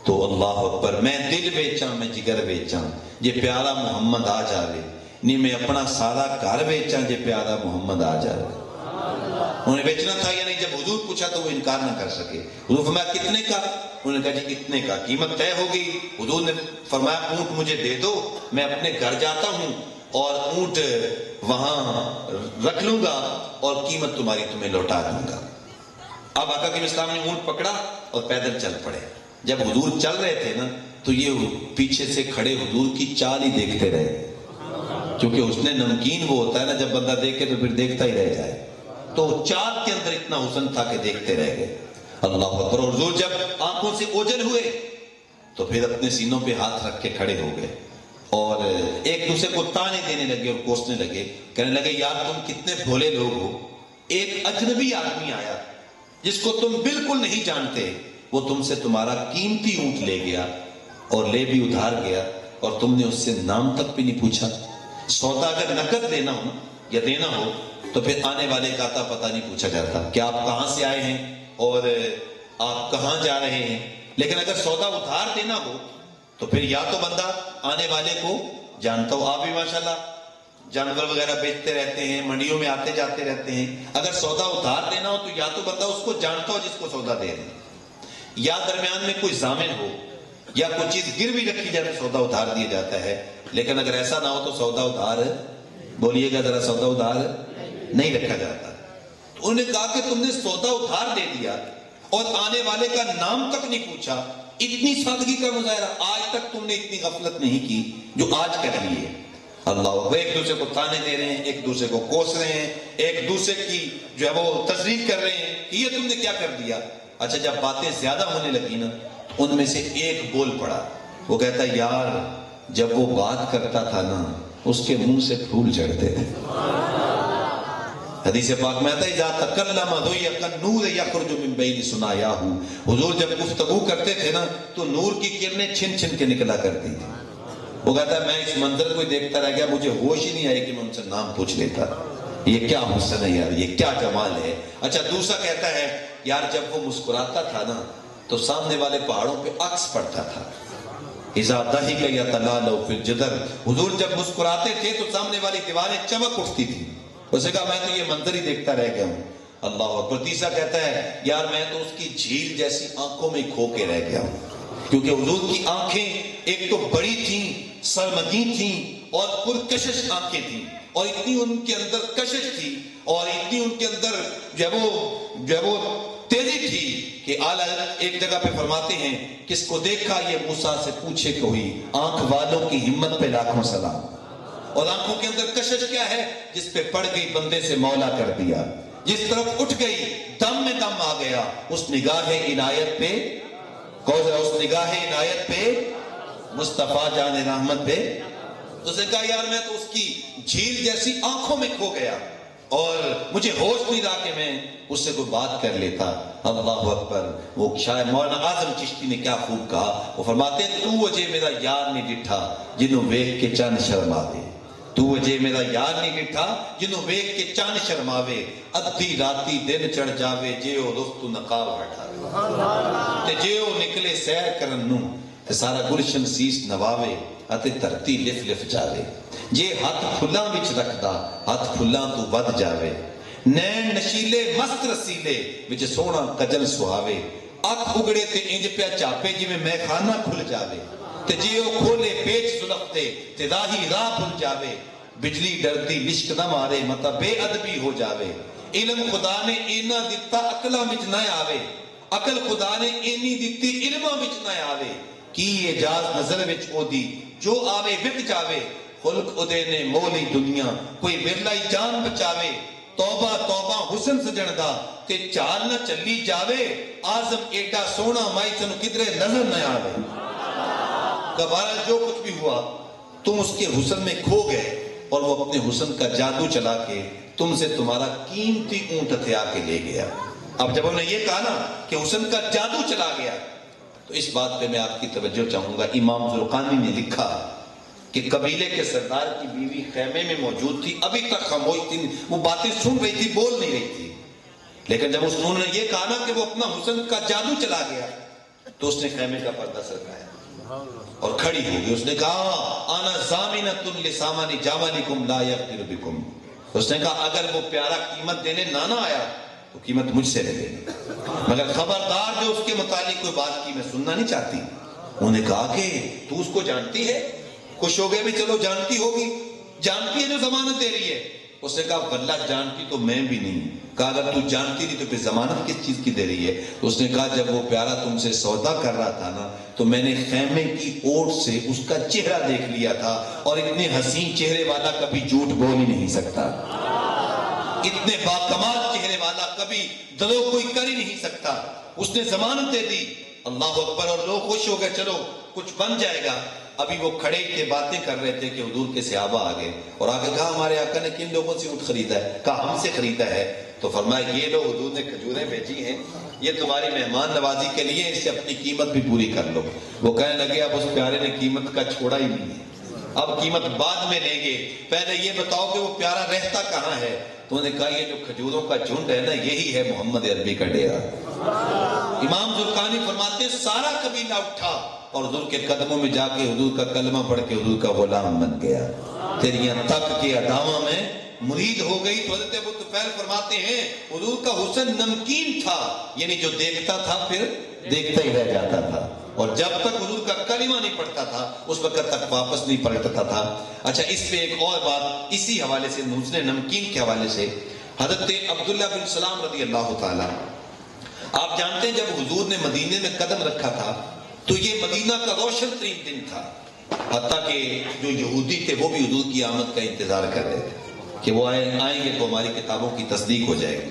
تو اللہ اکبر! میں دل بیچاں میں جگر بیچاں جے پیارا محمد آ جاوے، نہیں میں اپنا سارا گھر بیچاں جے پیارا محمد آ جاوے. انہوں نے بیچنا تھا یا نہیں؟ جب حضور پوچھا تو وہ انکار نہ کر سکے. حضور فرمایا کتنے کا؟ انہوں نے کہا جی اتنے کا. قیمت طے ہو گئی. حضور نے فرمایا اونٹ مجھے دے دو، میں اپنے گھر جاتا ہوں اور اونٹ وہاں رکھ لوں گا اور قیمت تمہیں لوٹا دوں گا. اب آقا کے اسلام نے اونٹ پکڑا اور پیدل چل پڑے. جب حضور چل رہے تھے نا تو یہ پیچھے سے کھڑے حضور کی چال ہی دیکھتے رہے، کیونکہ حسن نمکین وہ ہوتا ہے نا جب بندہ دیکھے تو پھر دیکھتا ہی رہ جائے. تو چال کے اندر اتنا حسن تھا کہ دیکھتے رہ گئے. اللہ اکبر! اور حضور جب آنکھوں سے اوجھل ہوئے تو پھر اپنے سینوں پہ ہاتھ رکھ کے کھڑے ہو گئے اور ایک دوسرے کو تانے دینے لگے اور کوسنے لگے. کہنے لگے یار تم کتنے بھولے لوگ ہو. ایک اجنبی آدمی آیا جس کو تم بالکل نہیں جانتے، وہ تم سے تمہارا قیمتی اونٹ لے گیا اور لے بھی ادھار گیا اور تم نے اس سے نام تک بھی نہیں پوچھا. سودا اگر نقد لینا ہو یا دینا ہو تو پھر آنے والے کا آتا پتہ نہیں پوچھا جاتا کہ آپ کہاں سے آئے ہیں اور آپ کہاں جا رہے ہیں. لیکن اگر سودا ادھار دینا ہو تو پھر یا تو بندہ آنے والے کو جانتا ہو. آپ بھی ماشاءاللہ جانور وغیرہ بیچتے رہتے ہیں، منڈیوں میں آتے جاتے رہتے ہیں. اگر سودا ادھار دینا ہو تو یا تو بندہ اس کو جانتا ہو جس کو سودا دے رہے ہیں، یا درمیان میں کوئی ضامن ہو یا کوئی چیز گروی رکھی جائے تو سودا ادھار دیا جاتا ہے. لیکن اگر ایسا نہ ہو تو سودا ادھار، بولیے گا ذرا، سودا ادھار نہیں رکھا جاتا. تو انہوں نے کہا کہ تم نے سودا ادھار دے دیا اور آنے والے کا نام تک نہیں پوچھا. اتنی سادگی کا مظاہرہ آج تک تم نے اتنی غفلت نہیں کی جو آج کر لی ہے. اللہ، ایک دوسرے کو تانے دے رہے ہیں، ایک دوسرے کو کوس رہے ہیں، ایک دوسرے کی جو ہے وہ تصریف کر رہے ہیں کہ یہ تم نے کیا کر دیا. اچھا جب باتیں زیادہ ہونے لگی نا ان میں سے ایک بول پڑا. وہ کہتا ہے یار جب وہ بات کرتا تھا نا اس کے منہ سے پھول جھڑتے تھے. حدیث پاک میں آتا ہے اذا تکلم ضیق النور یخرج من بین ثنایاہ. حضور جب گفتگو کرتے تھے نا تو نور کی کرنیں چھن چھن کے نکلا کرتی تھی. وہ کہتا ہے میں اس منظر کو دیکھتا رہ گیا، مجھے ہوش ہی نہیں آئی کہ میں ان سے نام پوچھ لیتا. یہ کیا حسن ہے یار، یہ کیا جمال ہے. اچھا دوسرا کہتا ہے یار جب وہ مسکراتا تھا نا تو سامنے والے پہاڑوں پہ عکس پڑتا تھا. اذا ضحک یتلالو فی الجدر. حضور جب مسکراتے تھے تو سامنے والی دیواریں چمک اٹھتی تھی. اسے کہا میں تو یہ منظر ہی دیکھتا رہ گیا ہوں. اللہ اکبر! تیسرا کہتا ہے یار میں تو اس کی جھیل جیسی آنکھوں میں کھو کے رہ گیا ہوں، کیونکہ حضور کی آنکھیں ایک تو بڑی تھیں، سرمدی تھیں اور پرکشش آنکھیں تھیں، اور اتنی ان کے اندر کشش تھی اور اتنی ان کے اندر جو وہ تیزی تھی کہ اعلیٰ ایک جگہ پہ فرماتے ہیں کس کو دیکھا یہ موسیٰ سے پوچھے کوئی، آنکھ والوں کی ہمت پہ لاکھوں سلام. اور آنکھوں کے اندر کشش کیا ہے؟ جس پہ پڑ گئی بندے سے مولا کر دیا، جس طرف اٹھ گئی دم میں دم آ گیا. اس نگاہ عنایت پہ اس نگاہ عنایت پہ مصطفیٰ جان رحمت پہ. اس نے کہا یار میں تو اس کی جھیل جیسی آنکھوں میں کھو گیا اور مجھے ہوش نہیں رہا کہ میں اس سے کوئی بات کر لیتا. اللہ اکبر! وہ شاید مولانا اعظم چشتی نے کیا خوب کہا. وہ فرماتے ہیں تو وجہ میرا یار نہیں ڈٹھا جنوں ویکھ کے چند شرماوے. تو وجہ میرا یار نہیں ڈٹھا جنوں ویکھ کے چند شرماوے. ادھی راتی دن چڑھ جاوے جے او رخ تو نقاب ہٹاوے تے جے او نکلے سیر کرن نوں تے سارا گلشن سیس نواوے. اتے دھرتی لف لف جاوے، جے ہاتھ پھلاں وچ رکھدا ہاتھ پھلاں تو ود جاوے، نین نشیلے مست رسیلے وچ سونا کجل سہاوے، اکھ اگڑے تے انج پیا چاپے جویں میں خانہ کھل جاوے، تے جے او کھولے پیچ زلف تے راہی راہ بھل جاوے، بجلی ڈردی لشک نہ مارے متا بے ادبی ہو جاوے، علم خدا نے اینا دتا عقلاں وچ نہ آوے، عقل خدا نے اینی دتی علماں وچ نہ آوے، کی اعجاز نظر وچ او دی جو آوے وک جاوے، خلق ادے نے مولی دنیا کوئی ورلائی جان بچاوے، توبہ توبہ حسن سجن دا تے چال نہ چلی جاوے، آزم ایڈا سونا مائی تنو کدرے نظر نہ آوے۔ گوارا جو کچھ بھی ہوا تم اس کے حسن میں کھو گئے، اور وہ اپنے حسن کا جادو چلا کے تم سے تمہارا قیمتی اونٹ ہتھیا کے لے گیا۔ اب جب ہم نے یہ کہا نا کہ حسن کا جادو چلا گیا، تو اس بات پہ میں آپ کی توجہ چاہوں گا۔ امام زرقانی نے لکھا کہ قبیلے کے سردار کی بیوی خیمے میں موجود تھی، ابھی تک خاموش تھی، وہ باتیں سن رہی تھی، بول نہیں رہی تھی، لیکن جب انہوں نے یہ کہا نا کہ وہ اپنا حسن کا جادو چلا گیا، تو اس نے خیمے کا پردہ سرکایا اور کھڑی ہو گئی۔ اس نے کہا انا ضامنۃ لسامن جمالکم لا یغدر بکم، اس نے کہا اگر وہ پیارا قیمت دینے نہ آیا تو قیمت مجھ سے لے گی، مگر خبردار جو اس کے متعلق کوئی بات کی میں سننا نہیں چاہتی۔ انہوں نے کہا کہ تو اس کو جانتی ہے؟ خوش ہو گئے بھی، چلو جانتی ہوگی، جانتی ہے جو ضمانت دے رہی ہے؟ اس نے کہا واللہ جانتی تو میں بھی نہیں۔ کہا اگر تو جانتی نہیں تو پھر ضمانت کس چیز کی دے رہی ہے؟ اس نے کہا جب وہ پیارا تم سے سودا کر رہا تھا نا تو میں نے خیمے کی اوٹ سے اس کا چہرہ دیکھ لیا تھا، اور اتنے حسین چہرے والا کبھی جھوٹ بول ہی نہیں سکتا، اتنے باکمال چہرے والا کبھی دروغ کوئی کر ہی نہیں سکتا۔ اس نے ضمانت دے دی، اللہ اکبر، اور لوگ خوش ہو گئے، چلو کچھ بن جائے گا۔ ابھی وہ کھڑے تھے، باتیں کر رہے تھے کہ حضور کے صحابہ آگے، اور آگے کہا ہمارے آقا نے کن لوگوں سے اونٹ خریدا ہے؟ کہا ہم سے خریدا ہے۔ تو فرمایا یہ لو حضور نے کھجوریں بھیجی ہیں، یہ تمہاری مہمان نوازی کے لیے، اس سے اپنی قیمت بھی پوری کر لو۔ وہ کہنے لگے اب اس پیارے نے قیمت کا چھوڑا ہی نہیں ہے، اب قیمت بعد میں لیں گے، پہلے یہ بتاؤ کہ وہ پیارا رہتا کہاں ہے؟ تو انہوں نے کہا یہ جو کھجوروں کا جھنڈ ہے نا یہی ہے محمد عربی کا ڈیرا۔ امام زرقانی فرماتے ہیں سارا قبیلہ اٹھا اور حضور کے قدموں میں جا کے حضور کا کلمہ پڑھ کے حضور کا غلام بن گیا، تیریاں تک کے ادامہ میں مرید ہو گئی۔ تو حضرت ابو طفیل فرماتے ہیں حضور کا حسن نمکین تھا، یعنی جو دیکھتا تھا پھر دیکھتا ہی رہ جاتا تھا، اور جب تک حضور کا کلمہ نہیں پڑھتا تھا اس وقت تک واپس نہیں پلٹتا تھا۔ اچھا اس پہ ایک اور بات اسی حوالے سے، حسن نمکین کے حوالے سے، حضرت عبداللہ بن سلام رضی اللہ تعالی، آپ جانتے ہیں جب حضور نے مدینے میں قدم رکھا تھا تو یہ مدینہ کا روشن ترین دن تھا، حتیٰ کہ جو یہودی تھے وہ بھی حضور کی آمد کا انتظار کر رہے تھے کہ وہ آئیں گے تو ہماری کتابوں کی تصدیق ہو جائے گی۔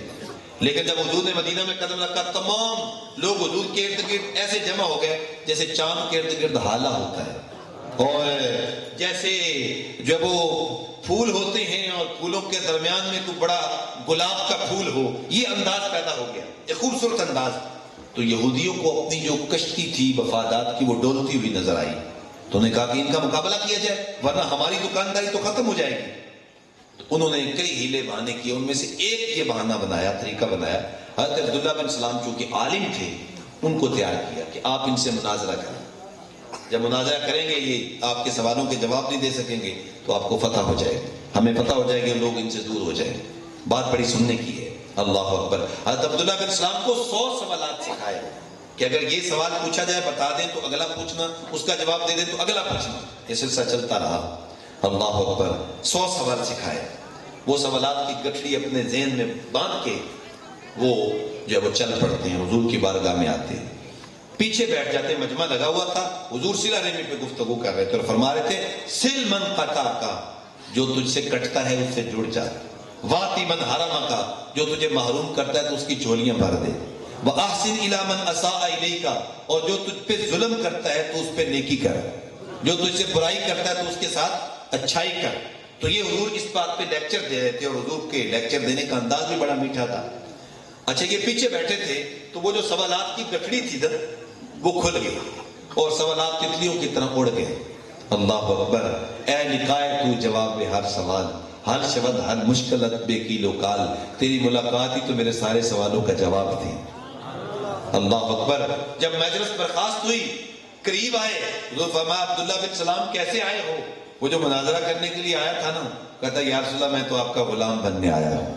لیکن جب حضور نے مدینہ میں قدم رکھا تمام لوگ حضور کے ارد گرد ایسے جمع ہو گئے جیسے چاند کے ارد گرد ہالہ ہوتا ہے، اور جیسے جب وہ پھول ہوتے ہیں اور پھولوں کے درمیان میں کوئی بڑا گلاب کا پھول ہو، یہ انداز پیدا ہو گیا، ایک خوبصورت انداز۔ تو یہودیوں کو اپنی جو کشتی تھی وفادات کی وہ ڈولتی ہوئی نظر آئی، تو انہوں نے کہا کہ ان کا مقابلہ کیا جائے ورنہ ہماری دکانداری تو ختم ہو جائے گی۔ تو انہوں نے کئی ہیلے بہانے کیے، ان میں سے ایک یہ بہانہ بنایا، طریقہ بنایا، حضرت عبداللہ بن سلام چونکہ عالم تھے ان کو تیار کیا کہ آپ ان سے مناظرہ کریں، جب مناظرہ کریں گے یہ آپ کے سوالوں کے جواب نہیں دے سکیں گے تو آپ کو فتح ہو جائے گا، ہمیں پتہ ہو جائے گا لوگ ان سے دور ہو جائیں گے۔ بات بڑی سننے کی ہے، اللہ اکبر۔ حضرت عبداللہ بن سلام کو 100 سوالات سکھائے کہ اگر یہ سوال پوچھا جائے بتا دیں تو اگلا پوچھنا، اس کا جواب دے دیں تو اگلا پوچھنا، یہ سلسلہ چلتا رہا، اللہ اکبر۔ 100 سوال سکھائے، وہ سوالات کی گٹھڑی اپنے ذہن میں باندھ کے وہ جو ہے وہ چل پڑتے ہیں، حضور کی بارگاہ میں آتے ہیں، پیچھے بیٹھ جاتے، مجمع لگا ہوا تھا، حضور صلہ رحمی پہ گفتگو کر رہے تھے اور فرما رہے تھے سل من قطع کا، جو تجھ سے کٹتا ہے اس سے جڑ جا، واتی من حرم کا، جو تجھے محروم کرتا ہے تو اس کی جھولیاں بھر دے، وَأَحْسِنْ إِلَىٰ مَنْ أَسَاءَ إِلَيْكَ، اور جو تجھ پہ ظلم کرتا ہے تو اس پہ نیکی کر، جو تجھ سے برائی کرتا ہے تو اس کے ساتھ اچھائی کر۔ تو یہ حضور اس بات پہ لیکچر دے رہے تھے، اور حضور کے لیکچر دینے کا انداز بھی بڑا میٹھا تھا۔ اچھا یہ پیچھے بیٹھے تھے تو وہ جو سوالات کی گٹھڑی تھی نا وہ کھل گئی اور سوالات تتلیوں کی طرح اڑ گئے، اللہ اکبر۔ اے نکائے تو جواب ہر سوال، ہر شبد ہر مشکلت بے کی لوکال، تیری ملاقات ہی تو میرے سارے سوالوں کا جواب تھی، اللہ اکبر۔ جب مجلس برخاست ہوئی قریب آئے، حضور فرمایا عبداللہ بن سلام کیسے آئے ہو؟ وہ جو مناظرہ کرنے کے لیے آیا تھا نا، کہتا یا رسول اللہ میں تو آپ کا غلام بننے آیا ہوں۔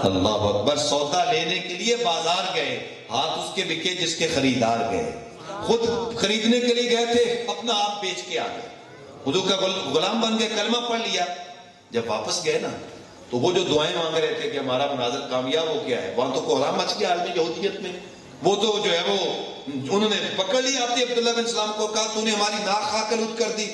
اللہ اکبر، سودا لینے کے لیے بازار گئے، ہاتھ اس کے بکے جس کے خریدار گئے، خود خریدنے کے لیے گئے تھے، اپنا آپ بیچ کے آ گئے، حضور کا غلام بن گئے، کلمہ پڑھ لیا۔ جب واپس گئے نا تو وہ جو دعائیں مانگ رہے تھے کہ ہمارا مناظر کامیاب ہو گیا ہے، وہاں تو کوہرام مچ گیا عالمی یہودیت میں۔ وہ تو جو ہے وہ انہوں نے پکڑ لی آتے عبداللہ بن سلام کو، کہا تو نے ہماری ناک خاک آلود کر دی،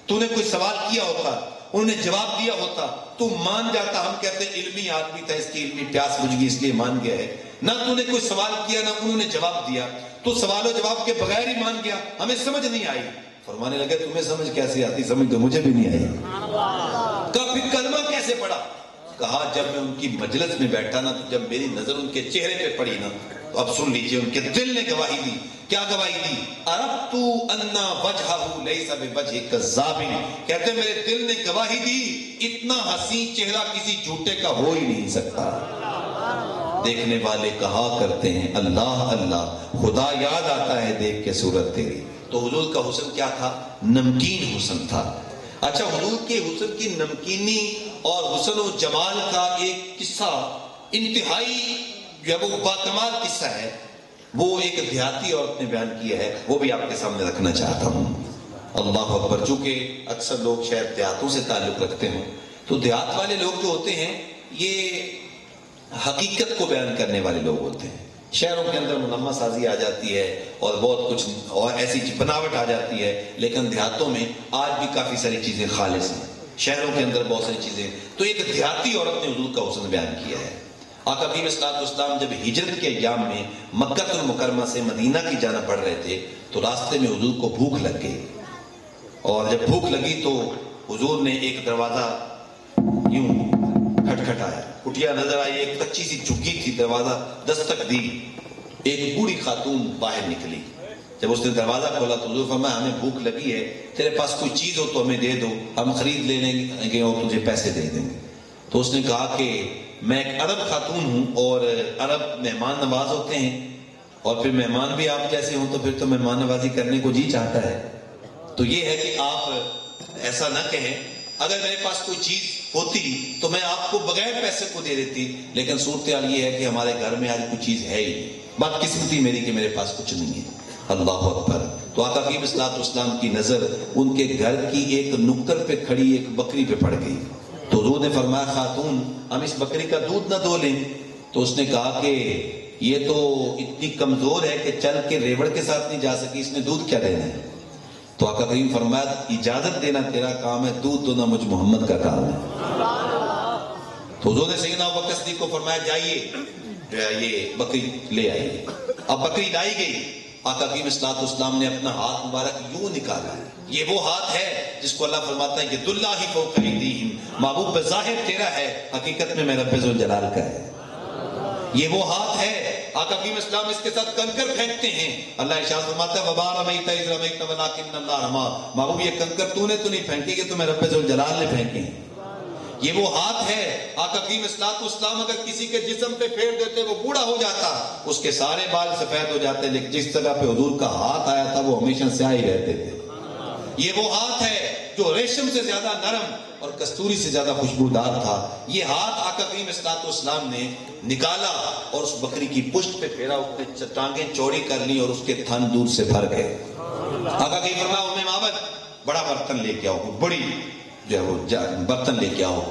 تو نے کوئی سوال کیا ہوتا، انہوں نے جواب دیا ہوتا تو مان جاتا۔ ہم کہتے ہیں علمی آدمی تھا، اس کی علمی پیاس بجھ گئی اس لیے مان گیا ہے، نہ تو نے کوئی سوال کیا نہ انہوں نے جواب دیا، تو سوال و جواب کے بغیر ہی مان گیا، ہمیں سمجھ نہیں آئی۔ فرمانے لگے تمہیں سمجھ کیسے آتی؟ سمجھ تو مجھے بھی نہیں آئی۔ کہا پھر کلمہ کیسے پڑھا؟ کہا جب میں ان کی مجلس میں بیٹھا نا، تو جب میری نظر ان کے چہرے پہ پڑی نا، تو اب سن لیجئے ان کے دل نے گواہی دی۔ کیا گواہی دی؟ عرفت ان وجہہ لیس بوجہ کذاب، کہتے میرے دل نے گواہی دی اتنا حسین چہرہ کسی جھوٹے کا ہو ہی نہیں سکتا۔ دیکھنے والے کہا کرتے ہیں اللہ اللہ، خدا یاد آتا ہے دیکھ کے صورت تیری۔ تو حضور کا حسن کیا تھا؟ نمکین حسن تھا۔ اچھا، حضور کے حسن کی نمکینی اور حسن و جمال کا ایک قصہ انتہائی جو ہے وہ باکمال قصہ ہے، وہ ایک دیہاتی عورت نے بیان کیا ہے، وہ بھی آپ کے سامنے رکھنا چاہتا ہوں۔ اللہ اکبر، چونکہ اکثر لوگ شاید دیہاتوں سے تعلق رکھتے ہوں، تو دیہات والے لوگ جو ہوتے ہیں یہ حقیقت کو بیان کرنے والے لوگ ہوتے ہیں۔ شہروں کے اندر منمہ سازی آ جاتی ہے اور بہت کچھ اور ایسی بناوٹ آ جاتی ہے، لیکن دیہاتوں میں آج بھی کافی ساری چیزیں خالص ہیں، شہروں کے اندر بہت ساری چیزیں۔ تو ایک دیہاتی عورت نے حضور کا حسن بیان کیا ہے۔ آقا کریم صلی اللہ علیہ وسلم جب ہجرت کے ایام میں مکہ المکرمہ سے مدینہ کی جانب بڑھ رہے تھے تو راستے میں حضور کو بھوک لگ گئی، اور جب بھوک لگی تو حضور نے ایک دروازہ یوں کھٹکھٹایا، کٹیا نظر آئی، ایک کچی سی جھگی تھی، دروازہ دستک دی، ایک بوڑھی خاتون باہر نکلی۔ جب اس نے دروازہ کھولا تو حضور فرمایا ہمیں بھوک لگی ہے، تیرے پاس کوئی چیز ہو تو ہمیں دے دو، ہم خرید لے لیں گے اور تجھے پیسے دے دیں گے۔ تو اس نے کہا کہ میں ایک عرب خاتون ہوں اور عرب مہمان نواز ہوتے ہیں، اور پھر مہمان بھی آپ جیسے ہوں تو پھر تو مہمان نوازی کرنے کو جی چاہتا ہے، تو یہ ہے کہ آپ ایسا نہ کہیں، اگر میرے پاس کوئی چیز ہوتی تو میں آپ کو بغیر پیسے کو دے دیتی، لیکن صورتحال یہ ہے کہ ہمارے گھر میں آج کوئی چیز ہے ہی، بدقسمتی میری کہ میرے پاس کچھ نہیں ہے۔ اللہ اکبر۔ تو آقا کریم صلی اللہ علیہ وسلم کی نظر ان کے گھر کی ایک نکر پہ کھڑی ایک بکری پہ پڑ گئی، تو حضور نے فرمایا خاتون ہم اس بکری کا دودھ نہ دو لیں؟ تو اس نے کہا کہ یہ تو اتنی کمزور ہے کہ چل کے ریوڑ کے ساتھ نہیں جا سکی، اس نے دودھ کیا دینا ہے؟ تو آقا کریم فرمایا اجازت دینا تیرا کام ہے، دودھ دونا مجھ محمد کا کام ہے۔ تو حضور نے سیدنا ابوبکر صدیق کو فرمایا جائیے یہ بکری لے آئیے۔ اب بکری لائی گئی، آقا کریم صلی اللہ علیہ وسلم نے اپنا ہاتھ مبارک یوں نکالا، یہ وہ ہاتھ ہے جس کو اللہ فرماتا ہے کہ ید اللہ فوق ایدیہم، محبوب بظاہر تیرا ہے، حقیقت میں رب ذوالجلال کا ہے۔ یہ وہ ہاتھ ہے، آقا کریم اسلام اس کے ساتھ کنکر پھینکتے ہیں، اللہ ارشاد فرماتا ہے وَمَا رَمَيْتَ إِذْ رَمَيْتَ وَلَٰكِنَّ اللَّهَ رَمَىٰ، محبوب یہ کنکر تو نے تو نہیں پھینکے، یہ تمہیں رب ذوالجلال نے پھینکے ہیں۔ یہ وہ ہاتھ ہے، آقا کریم اسلام اگر کسی کے جسم پہ پھیر دیتے وہ بوڑھا ہو جاتا، اس کے سارے بال سفید ہو جاتے، لیکن جس جگہ پہ حضور کا ہاتھ آیا تھا وہ ہمیشہ سیاہ ہی رہتے تھے۔ یہ وہ ہاتھ ہے جو ریشم سے زیادہ نرم اور کستوری سے زیادہ خوشبودار تھا۔ یہ ہاتھ آقا کریم اسلام نے نکالا اور اس بکری کی پشت پہ پھیرا، اس نے ٹانگیں چوڑی کر لی اور اس کے تھن دودھ سے بھر گئے۔ آقا کریم فرمایا ام معبد بڑا برتن لے کے آؤ، بڑی جو ہے وہ برتن لے کے آؤ۔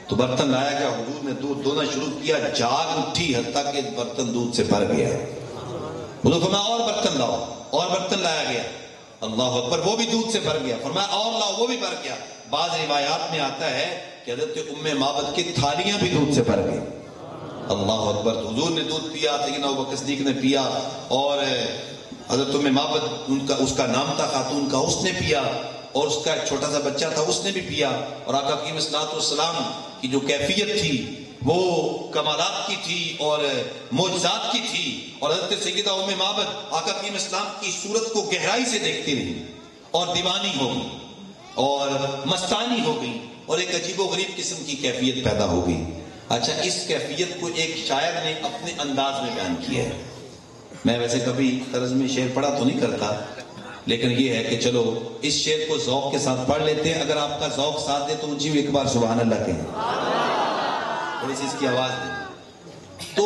تو برتن لایا گیا، حضور نے دودھ دونا شروع کیا، جاگ اٹھی حتیٰ کہ برتن دودھ سے بھر گیا۔ حضور فرمایا اور برتن لاؤ، اور برتن لایا گیا، اللہ اکبر، وہ بھی دودھ سے بھر گیا، فرمایا اور لاؤ، وہ بھی بھر گیا۔ بعض روایات میں آتا ہے کہ حضرت ام معبد کی تھالیاں بھی دودھ سے بھر گئی، اللہ اکبر۔ حضور نے دودھ پیا، سیدنا ابوبکر صدیق نے پیا، اور حضرت ام معبد اس کا نام تھا خاتون کا، اس نے پیا، اور اس کا ایک چھوٹا سا بچہ تھا اس نے بھی پیا، اور آقا کریم صلی اللہ علیہ وسلم کی جو کیفیت تھی وہ کمالات کی تھی اور معجزات کی تھی، اور حضرت سیدہ ام معبد آقا کریم اسلام کی صورت کو گہرائی سے دیکھتی رہی اور دیوانی ہو گئی اور مستانی ہو گئی اور ایک عجیب و غریب قسم کی کیفیت پیدا ہو گئی۔ اچھا، اس کیفیت کو ایک شاعر نے اپنے انداز میں بیان کیا ہے۔ میں ویسے کبھی طرز میں شعر پڑھا تو نہیں کرتا، لیکن یہ ہے کہ چلو اس شعر کو ذوق کے ساتھ پڑھ لیتے ہیں. اگر آپ کا ذوق ساتھ دے تو اونچی ایک بار سبحان اللہ کہیں. تھوڑی سی اس کی آواز دیں. تو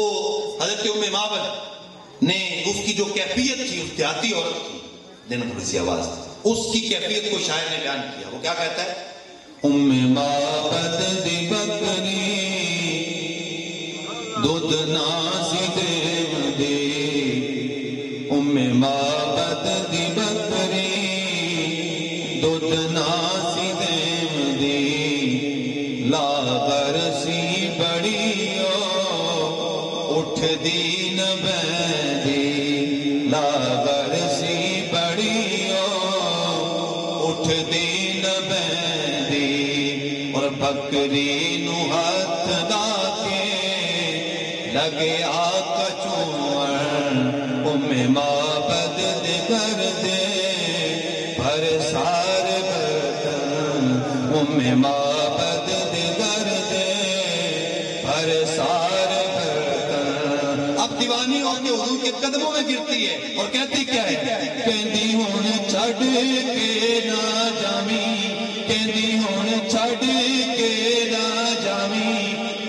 حضرت ام معبد نے اس کی جو کیفیت تھی اس دیہاتی عورت کی، دینا تھوڑی سی آواز دی. اس کی کیفیت کو شاعر نے بیان کیا. وہ کیا کہتا ہے؟ ام معبد دی بکری دودھ ناسی دے دے، ام معبد دی بکری دودھ ناسی دے دے، لاغر سی بڑی اٹھ دی نہ بیندی، لاغر سی بڑی اٹھ دی نہ بیندی، اور بکری نو ہاتھ لا کے لگے آقا چومن، ام معبد دے کر دے بھر سار برتن، ام معبد دے کر دے بھر سار برتن. اب دیوانی اور کے حضور کے قدموں میں گرتی ہے اور کہتی کیا ہے؟ کہندی ہون چھڑ کے نہ جامی، کہندی ہون چھڑ کے نہ جامی،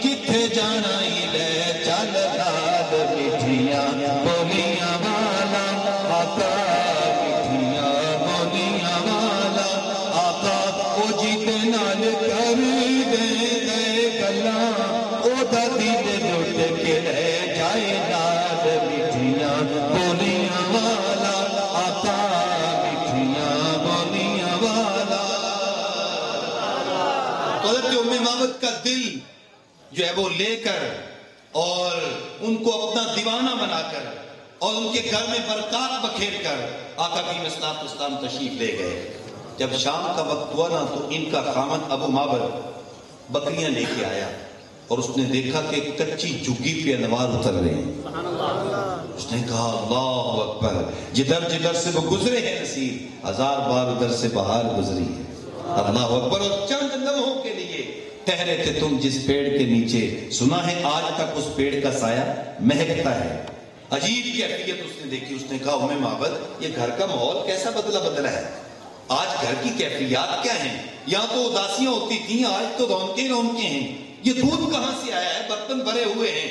کتھے جانا ہی لے چل لاد مٹھیاں بولیاں والا آقا، مٹھیاں بولیاں والا آقا. او جیتے نال کر دے دے گلاں، او دا دل لٹ کے لے جائے لاد مٹھیاں بولیاں والا آقا، مٹھیاں بولیاں والا. حضرت ام معبد کا دل جو ہے وہ لے کر اور ان کو اپنا دیوانہ بنا کر اور ان کے گھر میں برکات بکھیر کر آقا کریم صلی اللہ علیہ وسلم تشریف لے گئے. جب شام کا وقت ہوا نا تو ان کا خامد ابو معبد بکریاں لے کے آیا اور اس نے دیکھا کہ کچی جھگی پہ انوار اتر رہے ہیں. اس نے کہا اللہ اکبر، جدھر جدھر سے وہ گزرے ہیں نصیب، ہزار بار ادھر سے بہار گزری ہے. اللہ اکبر. اور چند لمحوں کے لیے ٹھہرے تھے تم جس پیڑ کے نیچے، سنا ہے آج تک اس پیڑ کا سایہ مہکتا ہے. عجیب کیفیت اس نے دیکھی. اس نے کہا ام معبد یہ گھر کا ماحول کیسا بدلا ہے؟ آج گھر کی کیفیات کیا ہیں؟ یہاں تو اداسیاں ہوتی تھیں، آج تو رونقیں رونقیں ہیں. یہ دودھ کہاں سے آیا ہے؟ برتن بھرے ہوئے ہیں.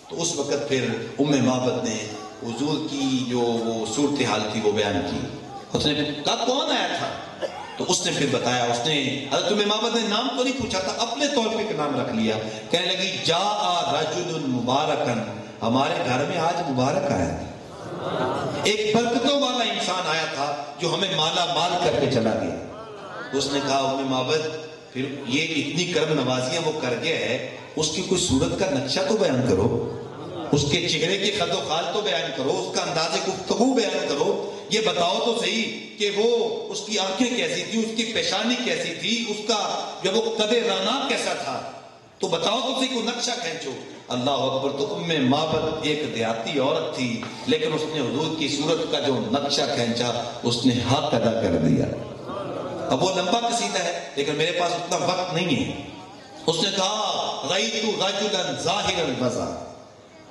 تو اس وقت پھر ام معبد نے حضور کی جو وہ صورتحال تھی وہ بیان کی. اس نے کہا کون آیا تھا؟ تو اس نے پھر بتایا. اس نے حضرت ام معبد نے نام تو نہیں پوچھا تھا، اپنے طور پہ ایک نام رکھ لیا. کہنے لگی جاء رجل مبارکن، ہمارے گھر میں آج مبارک آیا تھا، ایک برکتوں والا انسان آیا تھا جو ہمیں مالا مال کر کے چلا گیا. اس نے کہا ام معبد پھر یہ اتنی کرم نوازیاں وہ کر گیا ہے، اس کی کوئی صورت کا نقشہ تو بیان کرو، اس کے چہرے کی خد و خال تو بیان کرو، اس کا انداز گفتگو بیان کرو. یہ بتاؤ تو صحیح کہ وہ اس کی آنکھیں کیسی تھی، اس کی پیشانی کیسی تھی، اس کا جو وہ قد رانا کیسا تھا، تو بتاؤ تو صحیح، کو نقشہ کھینچو. اللہ اکبر. تو ام معبد ایک دیہاتی عورت تھی لیکن اس نے حضور کی صورت کا جو نقشہ کھینچا اس نے حق ادا کر دیا. اب وہ لمبا قصیدہ ہے لیکن میرے پاس اتنا وقت نہیں ہے. اس نے کہا رأیت رجلا ظاہر البزا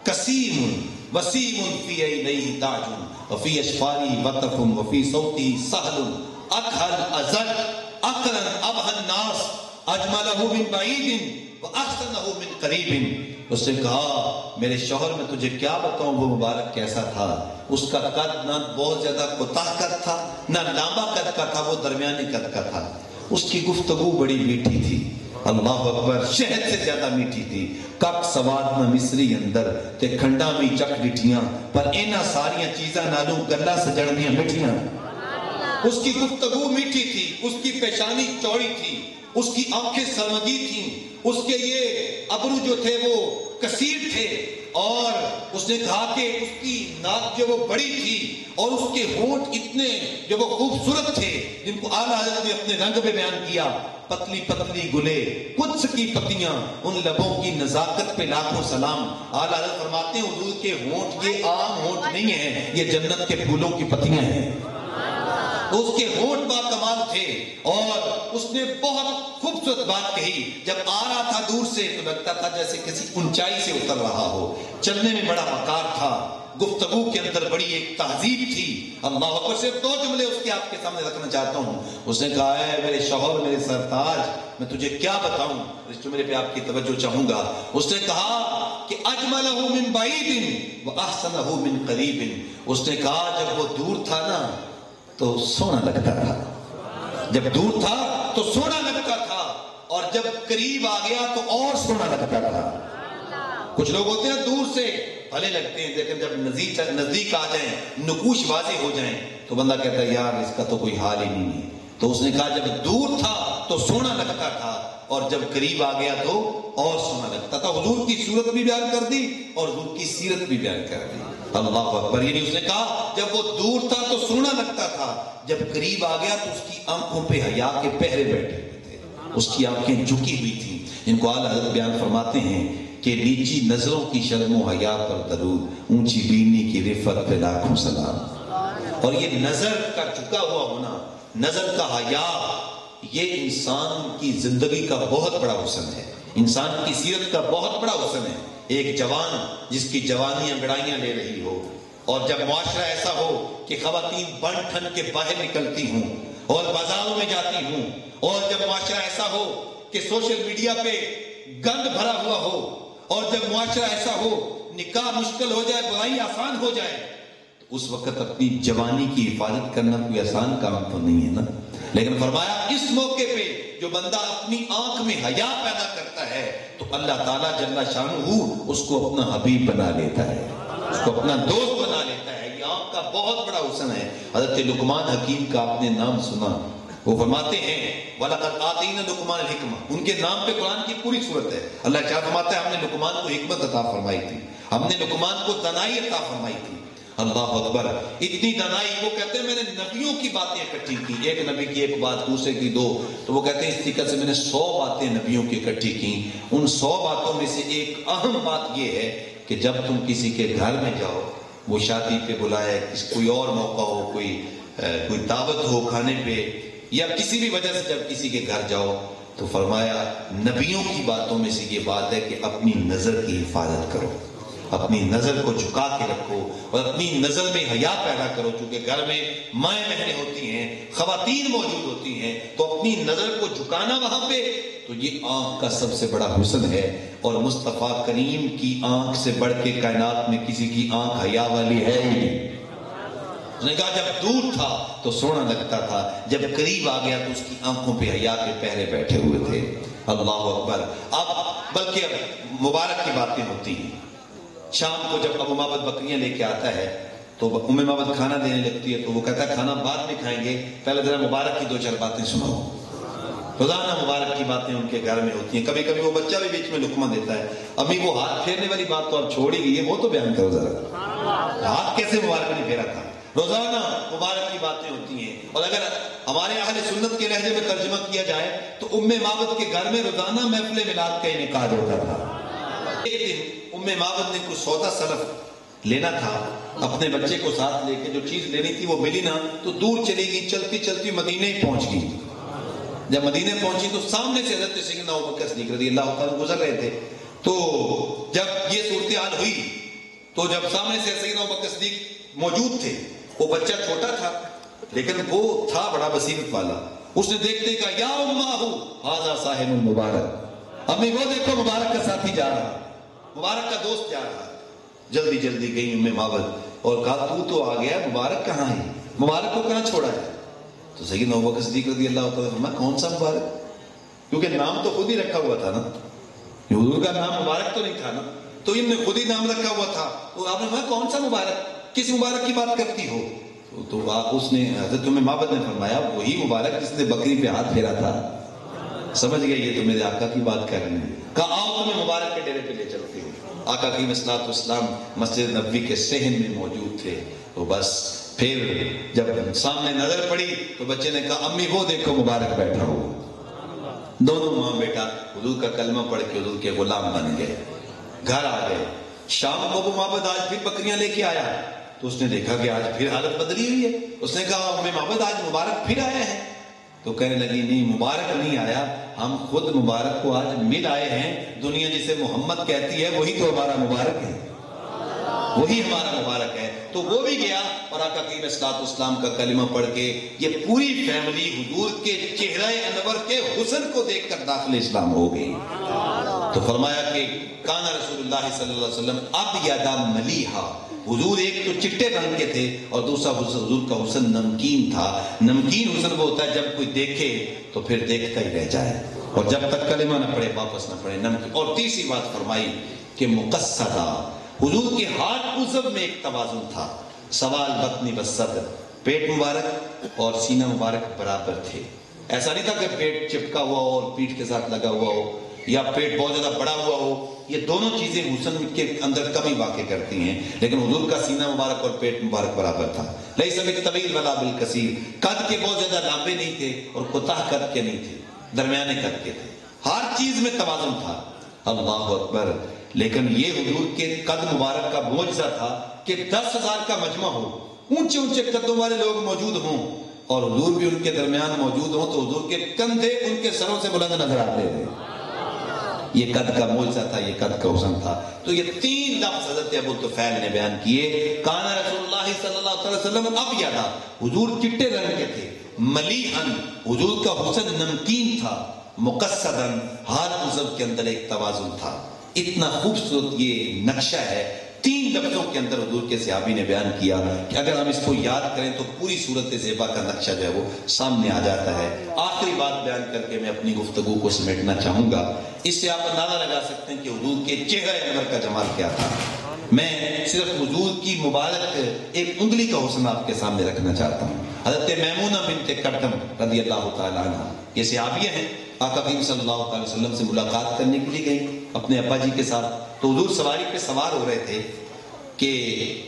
قسیم وسیم فی عینیہ تاج وفی اشفاری وطف وفی صوتی سہل اکحل ازل اقرن ابہ الناس اجملہ من بعید واحسنہ من قریب. اس نے کہا میرے شوہر میں تجھے کیا بتاؤں وہ مبارک کیسا تھا. اس کا قد نہ بہت زیادہ کوتاہ قد تھا نہ لمبا قد کا تھا، وہ درمیانی قد کا تھا. اس کی گفتگو بڑی میٹھی تھی. اللہ اکبر. شہد سے زیادہ میٹھی تھی. کک سواد نہ مصری اندر تے کھنڈا میں چک ڈٹھیاں، پر اینا ساریاں چیزاں نالوں گلا سجڑنیاں مٹھیاں. اس کی گفتگو میٹھی تھی، اس کی پیشانی چوڑی تھی، اس کی آنکھیں سرمدی تھیں، اس کے یہ ابرو جو تھے وہ کثیر تھے، اور اس نے کہا کہ اس کی ناک جو وہ بڑی تھی اور اس کے ہونٹ اتنے جو وہ خوبصورت تھے جن کو اعلیٰ حضرت نے اپنے رنگ پہ بیان کیا. پتلی پتلی گلے قدس کی پتیاں، ان لبوں کی نزاکت پہ لاکھوں سلام. اعلیٰ حضرت فرماتے ہیں حضور کے ہونٹ یہ عام ہونٹ نہیں ہیں، یہ جنت کے پھولوں کی پتیاں ہیں. اس کے ہونٹ با کمال تھے اور اس نے بہت خوبصورت بات کہی. جب آ رہا تھا دور سے تو لگتا تھا جیسے کسی اونچائی سے اتر رہا ہو. چلنے میں بڑا وقار تھا، گفتگو کے اندر بڑی ایک تہذیب تھی. اللہ اکبر. صرف 2 جملے اس کے آپ کے سامنے رکھنا چاہتا ہوں. اس نے کہا ہے میرے شوہر میرے سرتاج میں تجھے کیا بتاؤں. اس میرے پہ آپ کی توجہ چاہوں گا. اس نے کہا کہ اجملہ من بعید واحسنہ من قریب. اس نے کہا جب وہ دور تھا نا تو سونا لگتا تھا. جب دور تھا تو سونا لگتا تھا اور جب قریب آ گیا تو اور سونا لگتا تھا. کچھ لوگ ہوتے ہیں دور سے بھلے لگتے ہیں لیکن جب نزدیک آ جائیں نقوش واضح ہو جائیں تو بندہ کہتا ہے یار اس کا تو کوئی حال ہی نہیں ہے. تو اس نے کہا جب دور تھا تو سونا لگتا تھا اور جب قریب آ گیا تو اور سونا لگتا تھا. حضور کی صورت بھی بیان کر دی اور حضور کی سیرت بھی بیان کر دی. اللہ اکبر. یعنی اس نے کہا جب وہ دور تھا تو سونا لگتا تھا, جب قریب آ گیا تو اس کی آنکھوں پہ حیا کے پہرے بیٹھے ہوئے تھے, اس کی آنکھیں جھکی ہوئی تھی. ان کو اعلیٰ حضرت بیان فرماتے ہیں کہ نیچی نظروں کی شرم و حیا پر درود, اونچی بینی کی رفت پہ لاکھوں سلام. اور یہ نظر کا جھکا ہوا ہونا, نظر کا حیا, یہ انسان کی زندگی کا بہت بڑا حسن ہے, انسان کی سیرت کا بہت بڑا حسن ہے. ایک جوان جس کی جوانی انگڑائیاں لے رہی ہو اور جب معاشرہ ایسا ہو کہ خواتین بن ٹھن کے باہر نکلتی ہوں اور بازاروں میں جاتی ہوں, اور جب معاشرہ ایسا ہو کہ سوشل میڈیا پہ گند بھرا ہوا ہو, اور جب معاشرہ ایسا ہو نکاح مشکل ہو جائے, برائی آسان ہو جائے, تو اس وقت اپنی جوانی کی حفاظت کرنا کوئی آسان کام تو نہیں ہے نا. لیکن فرمایا اس موقع پہ جو بندہ اپنی آنکھ میں حیا پیدا کرتا ہے تو اللہ تعالیٰ جل شانہ اس کو اپنا حبیب بنا لیتا ہے, اس کو اپنا دوست بنا لیتا ہے. یہ آنکھ کا بہت بڑا حسن ہے. حضرت لقمان حکیم کا آپ نے نام سنا, وہ فرماتے ہیں وَلَقَدْ آتَيْنَا لُقْمَانَ الْحِكْمَةَ, ان کے نام پہ قرآن کی پوری صورت ہے. اللہ کیا فرماتا ہے, ہم نے لقمان کو حکمت عطا فرمائی تھی, ہم نے لقمان کو دانائی عطا فرمائی تھی. اللہ اکبر. اتنی دانائی, وہ کہتے ہیں میں نے نبیوں کی باتیں اکٹھی کی, ایک نبی کی ایک بات دوسرے کی دو, تو وہ کہتے ہیں اس طریقے سے میں نے 100 باتیں نبیوں کی اکٹھی کی. ان 100 باتوں میں سے ایک اہم بات یہ ہے کہ جب تم کسی کے گھر میں جاؤ, وہ شادی پہ بلائے, کوئی اور موقع ہو, کوئی دعوت ہو کھانے پہ, یا کسی بھی وجہ سے جب کسی کے گھر جاؤ, تو فرمایا نبیوں کی باتوں میں سے یہ بات ہے کہ اپنی نظر کی حفاظت کرو, اپنی نظر کو جھکا کے رکھو اور اپنی نظر میں حیا پیدا کرو. چونکہ گھر میں مائیں بہنیں ہوتی ہیں, خواتین موجود ہوتی ہیں, تو اپنی نظر کو جھکانا وہاں پہ, تو یہ آنکھ کا سب سے بڑا حسن ہے. اور مصطفیٰ کریم کی آنکھ سے بڑھ کے کائنات میں کسی کی آنکھ حیا والی ہے ہی نہیں. اس نے کہا جب دور تھا تو سونا لگتا تھا, جب قریب آ گیا تو اس کی آنکھوں پہ حیا کے پہرے بیٹھے ہوئے تھے. اللہ اکبر. اب بلکہ اب مبارک کی باتیں ہوتی ہیں. شام کو جب ابو معبد بکریاں لے کے آتا ہے تو ام معبد کھانا دینے لگتی ہے, تو وہ کہتا ہے کھانا بعد میں کھائیں گے, پہلے ذرا مبارک کی 2-4 باتیں سناؤ. روزانہ مبارک کی باتیں ان کے گھر میں ہوتی ہیں. کبھی کبھی وہ بچہ بھی بیچ میں لقمہ دیتا ہے, امی وہ ہاتھ پھیرنے والی بات تو اب چھوڑ ہی گئی ہے, وہ تو بیان کرو ذرا, ہاتھ کیسے مبارک نہیں پھیرا تھا. روزانہ مبارک کی باتیں ہوتی ہیں. اور اگر ہمارے اہل سنت کے لہجے میں ترجمہ کیا جائے تو ام معبد کے گھر میں روزانہ محفل میلاد کا انعقاد ہوتا تھا. ایک دن ام معبد نے کچھ سودا سلف لینا تھا, اپنے بچے کو ساتھ لے کے, جو چیز لینی تھی وہ ملی نہ, تو دور چلی گئی, چلتی چلتی مدینے ہی پہنچ گئی. جب مدینے پہنچی تو سامنے سے حضرت سیدنا ابوبکر صدیق رضی اللہ تعالیٰ گزر رہے تھے. تو جب یہ صورتحال ہوئی تو جب سامنے سے سیدنا ابوبکر صدیق موجود تھے, وہ بچہ چھوٹا تھا لیکن وہ تھا بڑا بصیرت والا. اس نے دیکھتے کہا یا اماہ ھذا صاحب المبارک, امی وہ دیکھو مبارک کا ساتھی جا رہا, مبارک کا دوست جا رہا. جلدی جلدی گئی ام معبد اور کہا تو آ گیا, مبارک کہاں ہے, مبارک کو کہاں چھوڑا ہے. تو سیدنا ابوبکر صدیق رضی اللہ تعالیٰ فرمایا کون سا مبارک, کیونکہ نام تو خود ہی رکھا ہوا تھا نا, حضور کا نام مبارک تو نہیں تھا نا, تو ان نے خود ہی نام رکھا ہوا تھا. تو آپ نے فرمایا کون سا مبارک, کس مبارک کی بات کرتی ہو. تو اس نے حضرت ام معبد نے فرمایا وہی مبارک جس نے بکری پہ ہاتھ پھیرا تھا. سمجھ گیا یہ تو میرے آقا کی بات کر رہے ہیں. کہا آؤ تمہیں مبارک کے ڈیرے پہ لے چلتے ہوں. آقا کریم صلی اللہ علیہ وسلم مسجد نبوی کے صحن میں موجود تھے. تو بس پھر جب سامنے نظر پڑی تو بچے نے کہا امی وہ دیکھو مبارک بیٹھا ہو. دونوں ماں بیٹا حضور کا کلمہ پڑھ کے حضور کے غلام بن گئے, گھر آ گئے. شام کو ابو معبد آج پھر بکریاں لے کے آیا, تو اس نے دیکھا کہ آج پھر حالت بدلی ہوئی ہے. اس نے کہا ام معبد آج مبارک پھر آیا ہے. تو کہنے لگی نہیں مبارک نہیں آیا, ہم خود مبارک کو آج مل آئے ہیں. دنیا جسے محمد کہتی ہے وہی تو ہمارا مبارک ہے. وہی ہمارا مبارک ہے. تو وہ بھی گیا اور آقا کریم صلی اللہ علیہ وسلم کا کلمہ پڑھ کے یہ پوری فیملی حضور کے چہرہ انور کے حسن کو دیکھ کر داخل اسلام ہو گئی. تو فرمایا کہ کان رسول اللہ صلی اللہ علیہ وسلم ابیض ملیحا، حضور ایک تو چٹے رنگ کے تھے اور دوسرا حضور کا حسن نمکین تھا. نمکین حسن وہ ہوتا ہے جب کوئی دیکھے تو پھر دیکھتا ہی رہ جائے اور جب تک کلمہ نہ پڑھے واپس نہ پڑھے. نمکین. اور تیسری بات فرمائی کہ مقصدہ، حضور کے ہاتھ عزب میں ایک توازن تھا. سوال بطنی والصدر، پیٹ مبارک اور سینہ مبارک برابر تھے. ایسا نہیں تھا کہ پیٹ چپکا ہوا ہو اور پیٹھ کے ساتھ لگا ہوا ہو یا پیٹ بہت زیادہ بڑا ہوا ہو. یہ دونوں چیزیں حسن کے اندر کمی واقع کرتی ہیں، لیکن حضور کا سینہ مبارک اور پیٹ مبارک برابر تھا. لیس بالطویل ولا بالقصیر، قد کے بہت زیادہ لمبے نہیں تھے اور کوتاہ قد کے نہیں تھے، درمیانے قد کے تھے. ہر چیز میں توازن تھا. اللہ اکبر. لیکن یہ حضور کے قد مبارک کا معجزہ تھا کہ 10,000 کا مجمع ہو، اونچے اونچے قدوں والے لوگ موجود ہوں اور حضور بھی ان کے درمیان موجود ہوں تو حضور کے کندھے ان کے سروں سے بلند نظر آتے تھے. یہ قد کا معجزہ تھا، یہ قد کا حسن تھا. تو یہ 3 لفظ حضرت ابو طفیل نے بیان کیے. کان رسول اللہ صلی اللہ علیہ وسلم ابیض، حضور چٹے رنگ کے تھے. ملیحن، حضور کا حسن نمکین تھا. مقصدن، ہر عزب کے اندر ایک توازن تھا. اتنا خوبصورت یہ نقشہ ہے. 3 لفظوں کے اندر حضور کے صحابی نے بیان کیا کہ اگر ہم اس کو یاد کریں تو پوری صورت زیبا کا نقشہ جو ہے وہ سامنے آ جاتا ہے. آخری بات بیان کر کے میں اپنی گفتگو کو سمیٹنا چاہوں گا. اس سے آپ اندازہ لگا سکتے ہیں کہ حضور کے چہرہ انور کا جمال کیا تھا. میں صرف حضور کی مبارک ایک انگلی کا حسن آپ کے سامنے رکھنا چاہتا ہوں. حضرت میمونہ بنت کٹم رضی اللہ تعالیٰ عنہ، یہ صحابیہ ہیں، آقا کریم صلی اللہ علیہ وسلم سے ملاقات کرنے کے لیے گئی اپنے ابا جی کے ساتھ. تو حضور سواری پہ سوار ہو رہے تھے کہ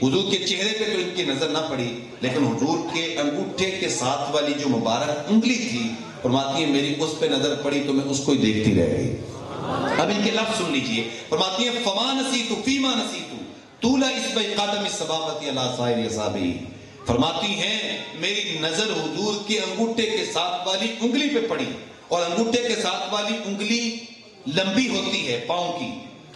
حضور کے چہرے پہ تو ان کی نظر نہ پڑی، لیکن حضور کے انگوٹھے کے ساتھ والی جو مبارک انگلی تھی، فرماتی ہیں میری اس پہ نظر پڑی تو میں اس کو ہی دیکھتی رہ گئی. اب ان کے لفظ سن لیجئے. فرماتی ہیں فما نسیت فیما نسیت طول اصبع قدم الصبابۃ علی سائر اصابعہ. فرماتی ہیں میری نظر حضور کے انگوٹھے کے ساتھ والی انگلی پہ پڑی، اور انگوٹھے کے ساتھ والی انگلی لمبی ہوتی ہے پاؤں کی،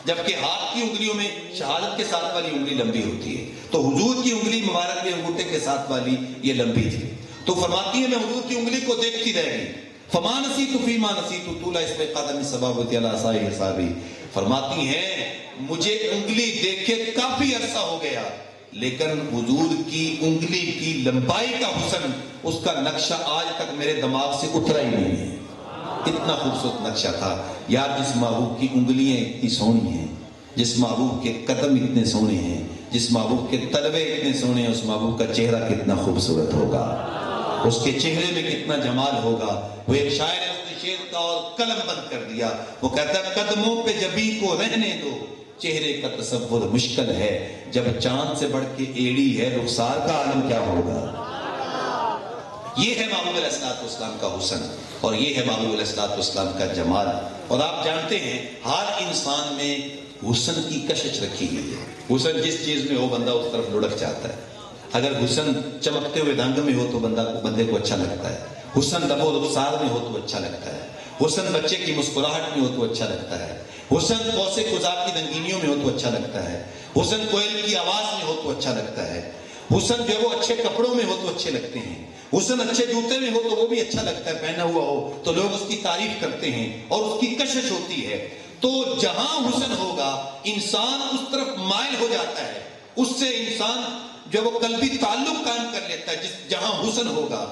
جبکہ ہاتھ کی انگلیوں میں شہادت کے ساتھ والی انگلی لمبی ہوتی ہے. تو حضور کی انگلی مبارک میں انگوٹھے کے ساتھ والی یہ لمبی تھی. تو فرماتی ہے میں حضور کی انگلی کو دیکھتی رہ گئی. فما نسیت فیما نسیت طول اصبع قدم الصبابۃ علی سائر اصابعہ. فرماتی ہیں مجھے انگلی دیکھے کافی عرصہ ہو گیا، لیکن حضور کی انگلی کی لمبائی کا حسن، اس کا نقشہ آج تک میرے دماغ سے اترا ہی نہیں ہے. اتنا خوبصورت نقشہ تھا. یار جس محبوب کی انگلیاں اتنی سونی ہیں، جس محبوب کے قدم اتنے سونے ہیں، جس محبوب کے تلوے اتنے سونے ہیں، اس محبوب کا چہرہ کتنا خوبصورت ہوگا، اس کے چہرے میں کتنا جمال ہوگا. وہ ایک شاعر ہے، اس نے شعر کا اور قلم بند کر دیا. وہ کہتا ہے قدموں پہ جبیں کو رہنے دو، چہرے کا تصور مشکل ہے، جب چاند سے بڑھ کے ایڑی ہے رخسار کا عالم کیا ہوگا. یہ ہے محبوب علیہ الصلوۃ والسلام کا حسن، اور یہ ہے محبوب علیہ الصلوۃ والسلام کا جمال. اور آپ جانتے ہیں ہر انسان میں حسن کی کشش رکھی گئی ہے. حسن جس چیز میں ہو بندہ اس طرف لڑک جاتا ہے. اگر حسن چمکتے ہوئے رنگ میں ہو تو بندے کو اچھا لگتا ہے. حسن لب و رخسار میں ہو تو اچھا لگتا ہے. حسن بچے کی مسکراہٹ میں ہو تو اچھا لگتا ہے. حسن قوس قزح کی رنگینیوں میں ہو تو اچھا لگتا ہے. حسن کوئل کی آواز میں ہو تو اچھا لگتا ہے. حسن جو وہ اچھے کپڑوں میں ہو تو اچھے لگتے ہیں. حسن اچھے جوتے میں ہو تو وہ بھی اچھا لگتا ہے، پہنا ہوا ہو تو لوگ اس کی تعریف کرتے ہیں اور اس کی کشش ہوتی ہے. تو جہاں حسن ہوگا انسان اس طرف مائل ہو جاتا ہے، اس سے انسان جو وہ قلبی تعلق قائم کر لیتا ہے. جہاں حسن ہوگا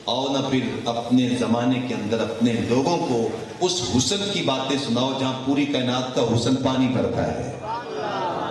اور نہ پھر اپنے زمانے کے اندر اپنے لوگوں کو اس حسن کی باتیں سناؤ جہاں پوری کائنات کا حسن پانی بھرتا ہے.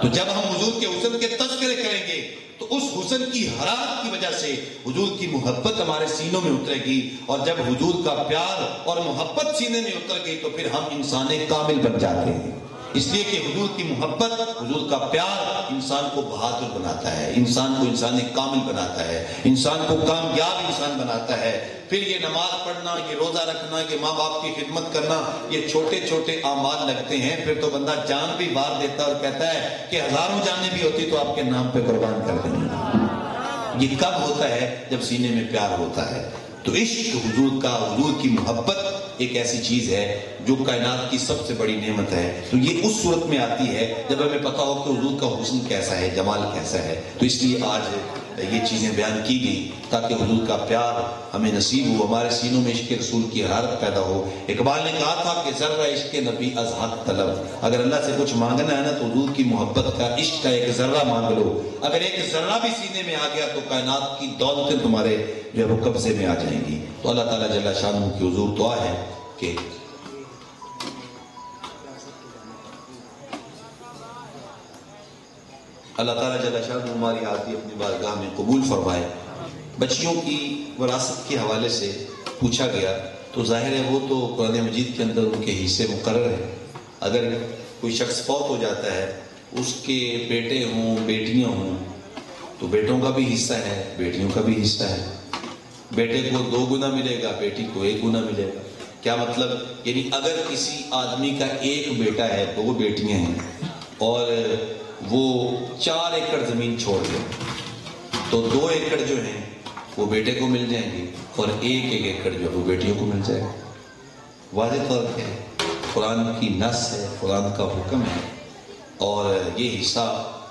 تو جب ہم حضور کے حسن کے تذکرے کریں گے تو اس حسن کی حرارت کی وجہ سے حضور کی محبت ہمارے سینوں میں اترے گی، اور جب حضور کا پیار اور محبت سینے میں اتر گئی تو پھر ہم انسان کامل بن جاتے ہیں. اس لیے کہ حضور کی محبت، حضور کا پیار انسان کو بہادر بناتا ہے، انسان کو انسان کامل بناتا ہے، انسان کو کامیاب انسان بناتا ہے. پھر یہ نماز پڑھنا، یہ روزہ رکھنا، یہ ماں باپ کی خدمت کرنا، یہ چھوٹے چھوٹے اعمال لگتے ہیں. پھر تو بندہ جان بھی وار دیتا ہے اور کہتا ہے کہ 1000 جانیں بھی ہوتی تو آپ کے نام پہ قربان کر دیں گے. یہ کب ہوتا ہے؟ جب سینے میں پیار ہوتا ہے. تو عشق حضور کا، حضور کی محبت ایک ایسی چیز ہے جو کائنات کی سب سے بڑی نعمت ہے. تو یہ اس صورت میں آتی ہے جب ہمیں پتا ہو کہ حضور کا حسن کیسا ہے، جمال کیسا ہے. تو اس لیے آج یہ چیزیں بیان کی گئی تاکہ حضور کا پیار ہمیں نصیب ہو، ہمارے سینوں میں عشق رسول کی حرارت پیدا ہو. اقبال نے کہا تھا کہ ذرہ عشق نبی از حق طلب. اگر اللہ سے کچھ مانگنا ہے نا تو حضور کی محبت کا، عشق کا ایک ذرہ مانگ لو. اگر ایک ذرہ بھی سینے میں آ گیا تو کائنات کی دولتیں تمہارے جو ہے وہ قبضے میں آ جائیں گی. تو اللہ تعالیٰ جل شانہ کی حضور دعا ہے کہ اللہ تعالیٰ جل شانہ ہماری حاضری اپنی بارگاہ میں قبول فرمائے. بچیوں کی وراثت کے حوالے سے پوچھا گیا تو ظاہر ہے وہ تو قرآن مجید کے اندر ان کے حصے مقرر ہیں. اگر کوئی شخص فوت ہو جاتا ہے، اس کے بیٹے ہوں بیٹیاں ہوں تو بیٹوں کا بھی حصہ ہے، بیٹیوں کا بھی حصہ ہے. بیٹے کو 2 گنا ملے گا، بیٹی کو 1 گنا ملے گا. کیا مطلب؟ یعنی اگر کسی آدمی کا 1 بیٹا ہے، 2 بیٹیاں ہیں اور وہ 4 ایکڑ زمین چھوڑ دے تو 2 ایکڑ جو ہیں وہ بیٹے کو مل جائیں گے اور 1 ایکڑ جو ہے وہ بیٹیوں کو مل جائے گا. واضح طور پہ قرآن کی نص ہے، قرآن کا حکم ہے اور یہ حصہ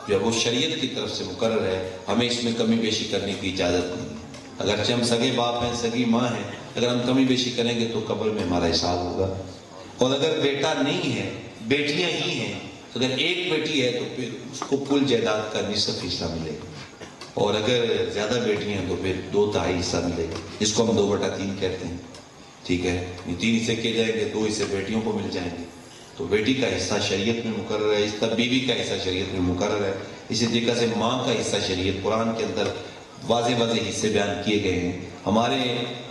جو ہے وہ شریعت کی طرف سے مقرر ہے. ہمیں اس میں کمی بیشی کرنے کی اجازت نہیں. اگرچہ ہم سگے باپ ہیں، سگی ماں ہیں، اگر ہم کمی بیشی کریں گے تو قبر میں ہمارا حساب ہوگا. اور اگر بیٹا نہیں ہے، بیٹیاں ہی ہیں، اگر 1 بیٹی ہے تو پھر اس کو کل جائیداد کا نصف حصہ ملے گا اور اگر زیادہ بیٹیاں ہیں تو پھر 2/3 حصہ ملے گا، جس کو ہم 2/3 کہتے ہیں. ٹھیک ہے، 3 حصے کیے جائیں گے، 2 حصے بیٹیوں کو مل جائیں گے. تو بیٹی کا حصہ شریعت میں مقرر ہے، اس کا بیوی کا حصہ شریعت میں مقرر ہے. اسی طریقے سے ماں کا حصہ شریعت قرآن کے اندر واضح حصے بیان کیے گئے ہیں. ہمارے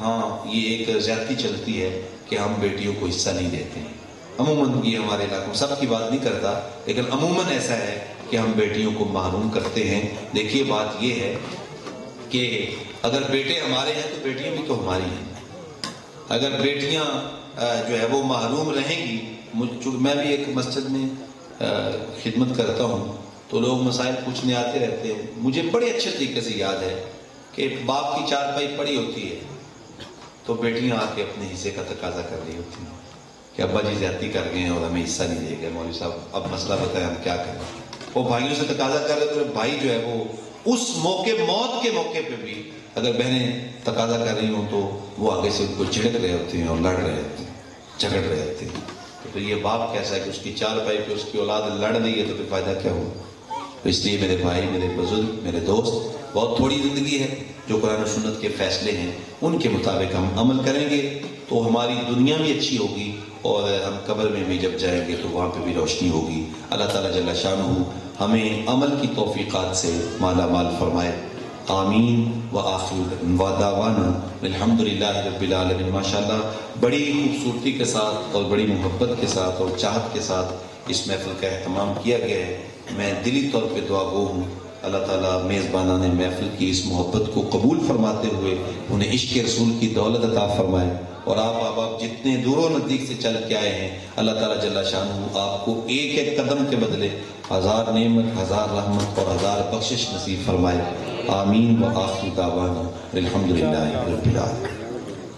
ہاں یہ ایک زیادتی چلتی ہے کہ ہم بیٹیوں کو حصہ نہیں دیتے ہیں. عموماً یہ ہمارے علاقوں میں، سب کی بات نہیں کرتا لیکن عموماً ایسا ہے کہ ہم بیٹیوں کو محروم کرتے ہیں. دیکھیے بات یہ ہے کہ اگر بیٹے ہمارے ہیں تو بیٹیاں بھی تو ہماری ہیں. اگر بیٹیاں جو ہے وہ محروم رہیں گی، میں بھی ایک مسجد میں خدمت کرتا ہوں تو لوگ مسائل پوچھنے آتے رہتے ہیں. مجھے بڑے اچھے طریقے سے یاد ہے کہ باپ کی چارپائی پڑی ہوتی ہے تو بیٹیاں آ کے اپنے حصے کا تقاضا کر رہی ہوتی ہیں کہ ابا جی زیادتی کر گئے ہیں اور ہمیں حصہ نہیں دے گئے، مولوی صاحب اب مسئلہ بتائیں ہم کیا کریں. وہ بھائیوں سے تقاضا کر رہے تو بھائی جو ہے وہ اس موقع، موت کے موقع پہ بھی اگر بہنیں تقاضا کر رہی ہوں تو وہ آگے سے ان کو جھڑک رہے ہوتے ہیں اور لڑ رہے ہوتے ہیں، جھگڑ رہے ہوتے ہیں. تو یہ باپ کیسا ہے کہ اس کی چارپائی پہ اس کی اولاد لڑ رہی ہے تو پھر فائدہ کیا ہو. تو اس لیے میرے بھائی، میرے بزرگ، میرے دوست، بہت تھوڑی زندگی ہے. جو قرآن و سنت کے فیصلے ہیں ان کے مطابق ہم عمل کریں گے تو ہماری دنیا بھی اچھی ہوگی اور ہم قبر میں بھی جب جائیں گے تو وہاں پہ بھی روشنی ہوگی. اللہ تعالیٰ جل شانہ ہمیں عمل کی توفیقات سے مالا مال فرمائے. آمین. وآخر دعوانا الحمدللہ رب العالمین. ماشاءاللہ بڑی خوبصورتی کے ساتھ اور بڑی محبت کے ساتھ اور چاہت کے ساتھ اس محفل کا اہتمام کیا گیا ہے. میں دلی طور پہ دعا گو ہوں اللہ تعالیٰ میزبانان محفل کی اس محبت کو قبول فرماتے ہوئے انہیں عشق رسول کی دولت عطا فرمائے. اور آپ جتنے دور و نزدیک سے چل کے آئے ہیں اللہ تعالیٰ جل شانہ آپ کو ایک ایک قدم کے بدلے 1000 نعمت، 1000 رحمت اور 1000 بخشش نصیب فرمائے. آمین. وآخر دعوانا الحمدللہ رب العالمین.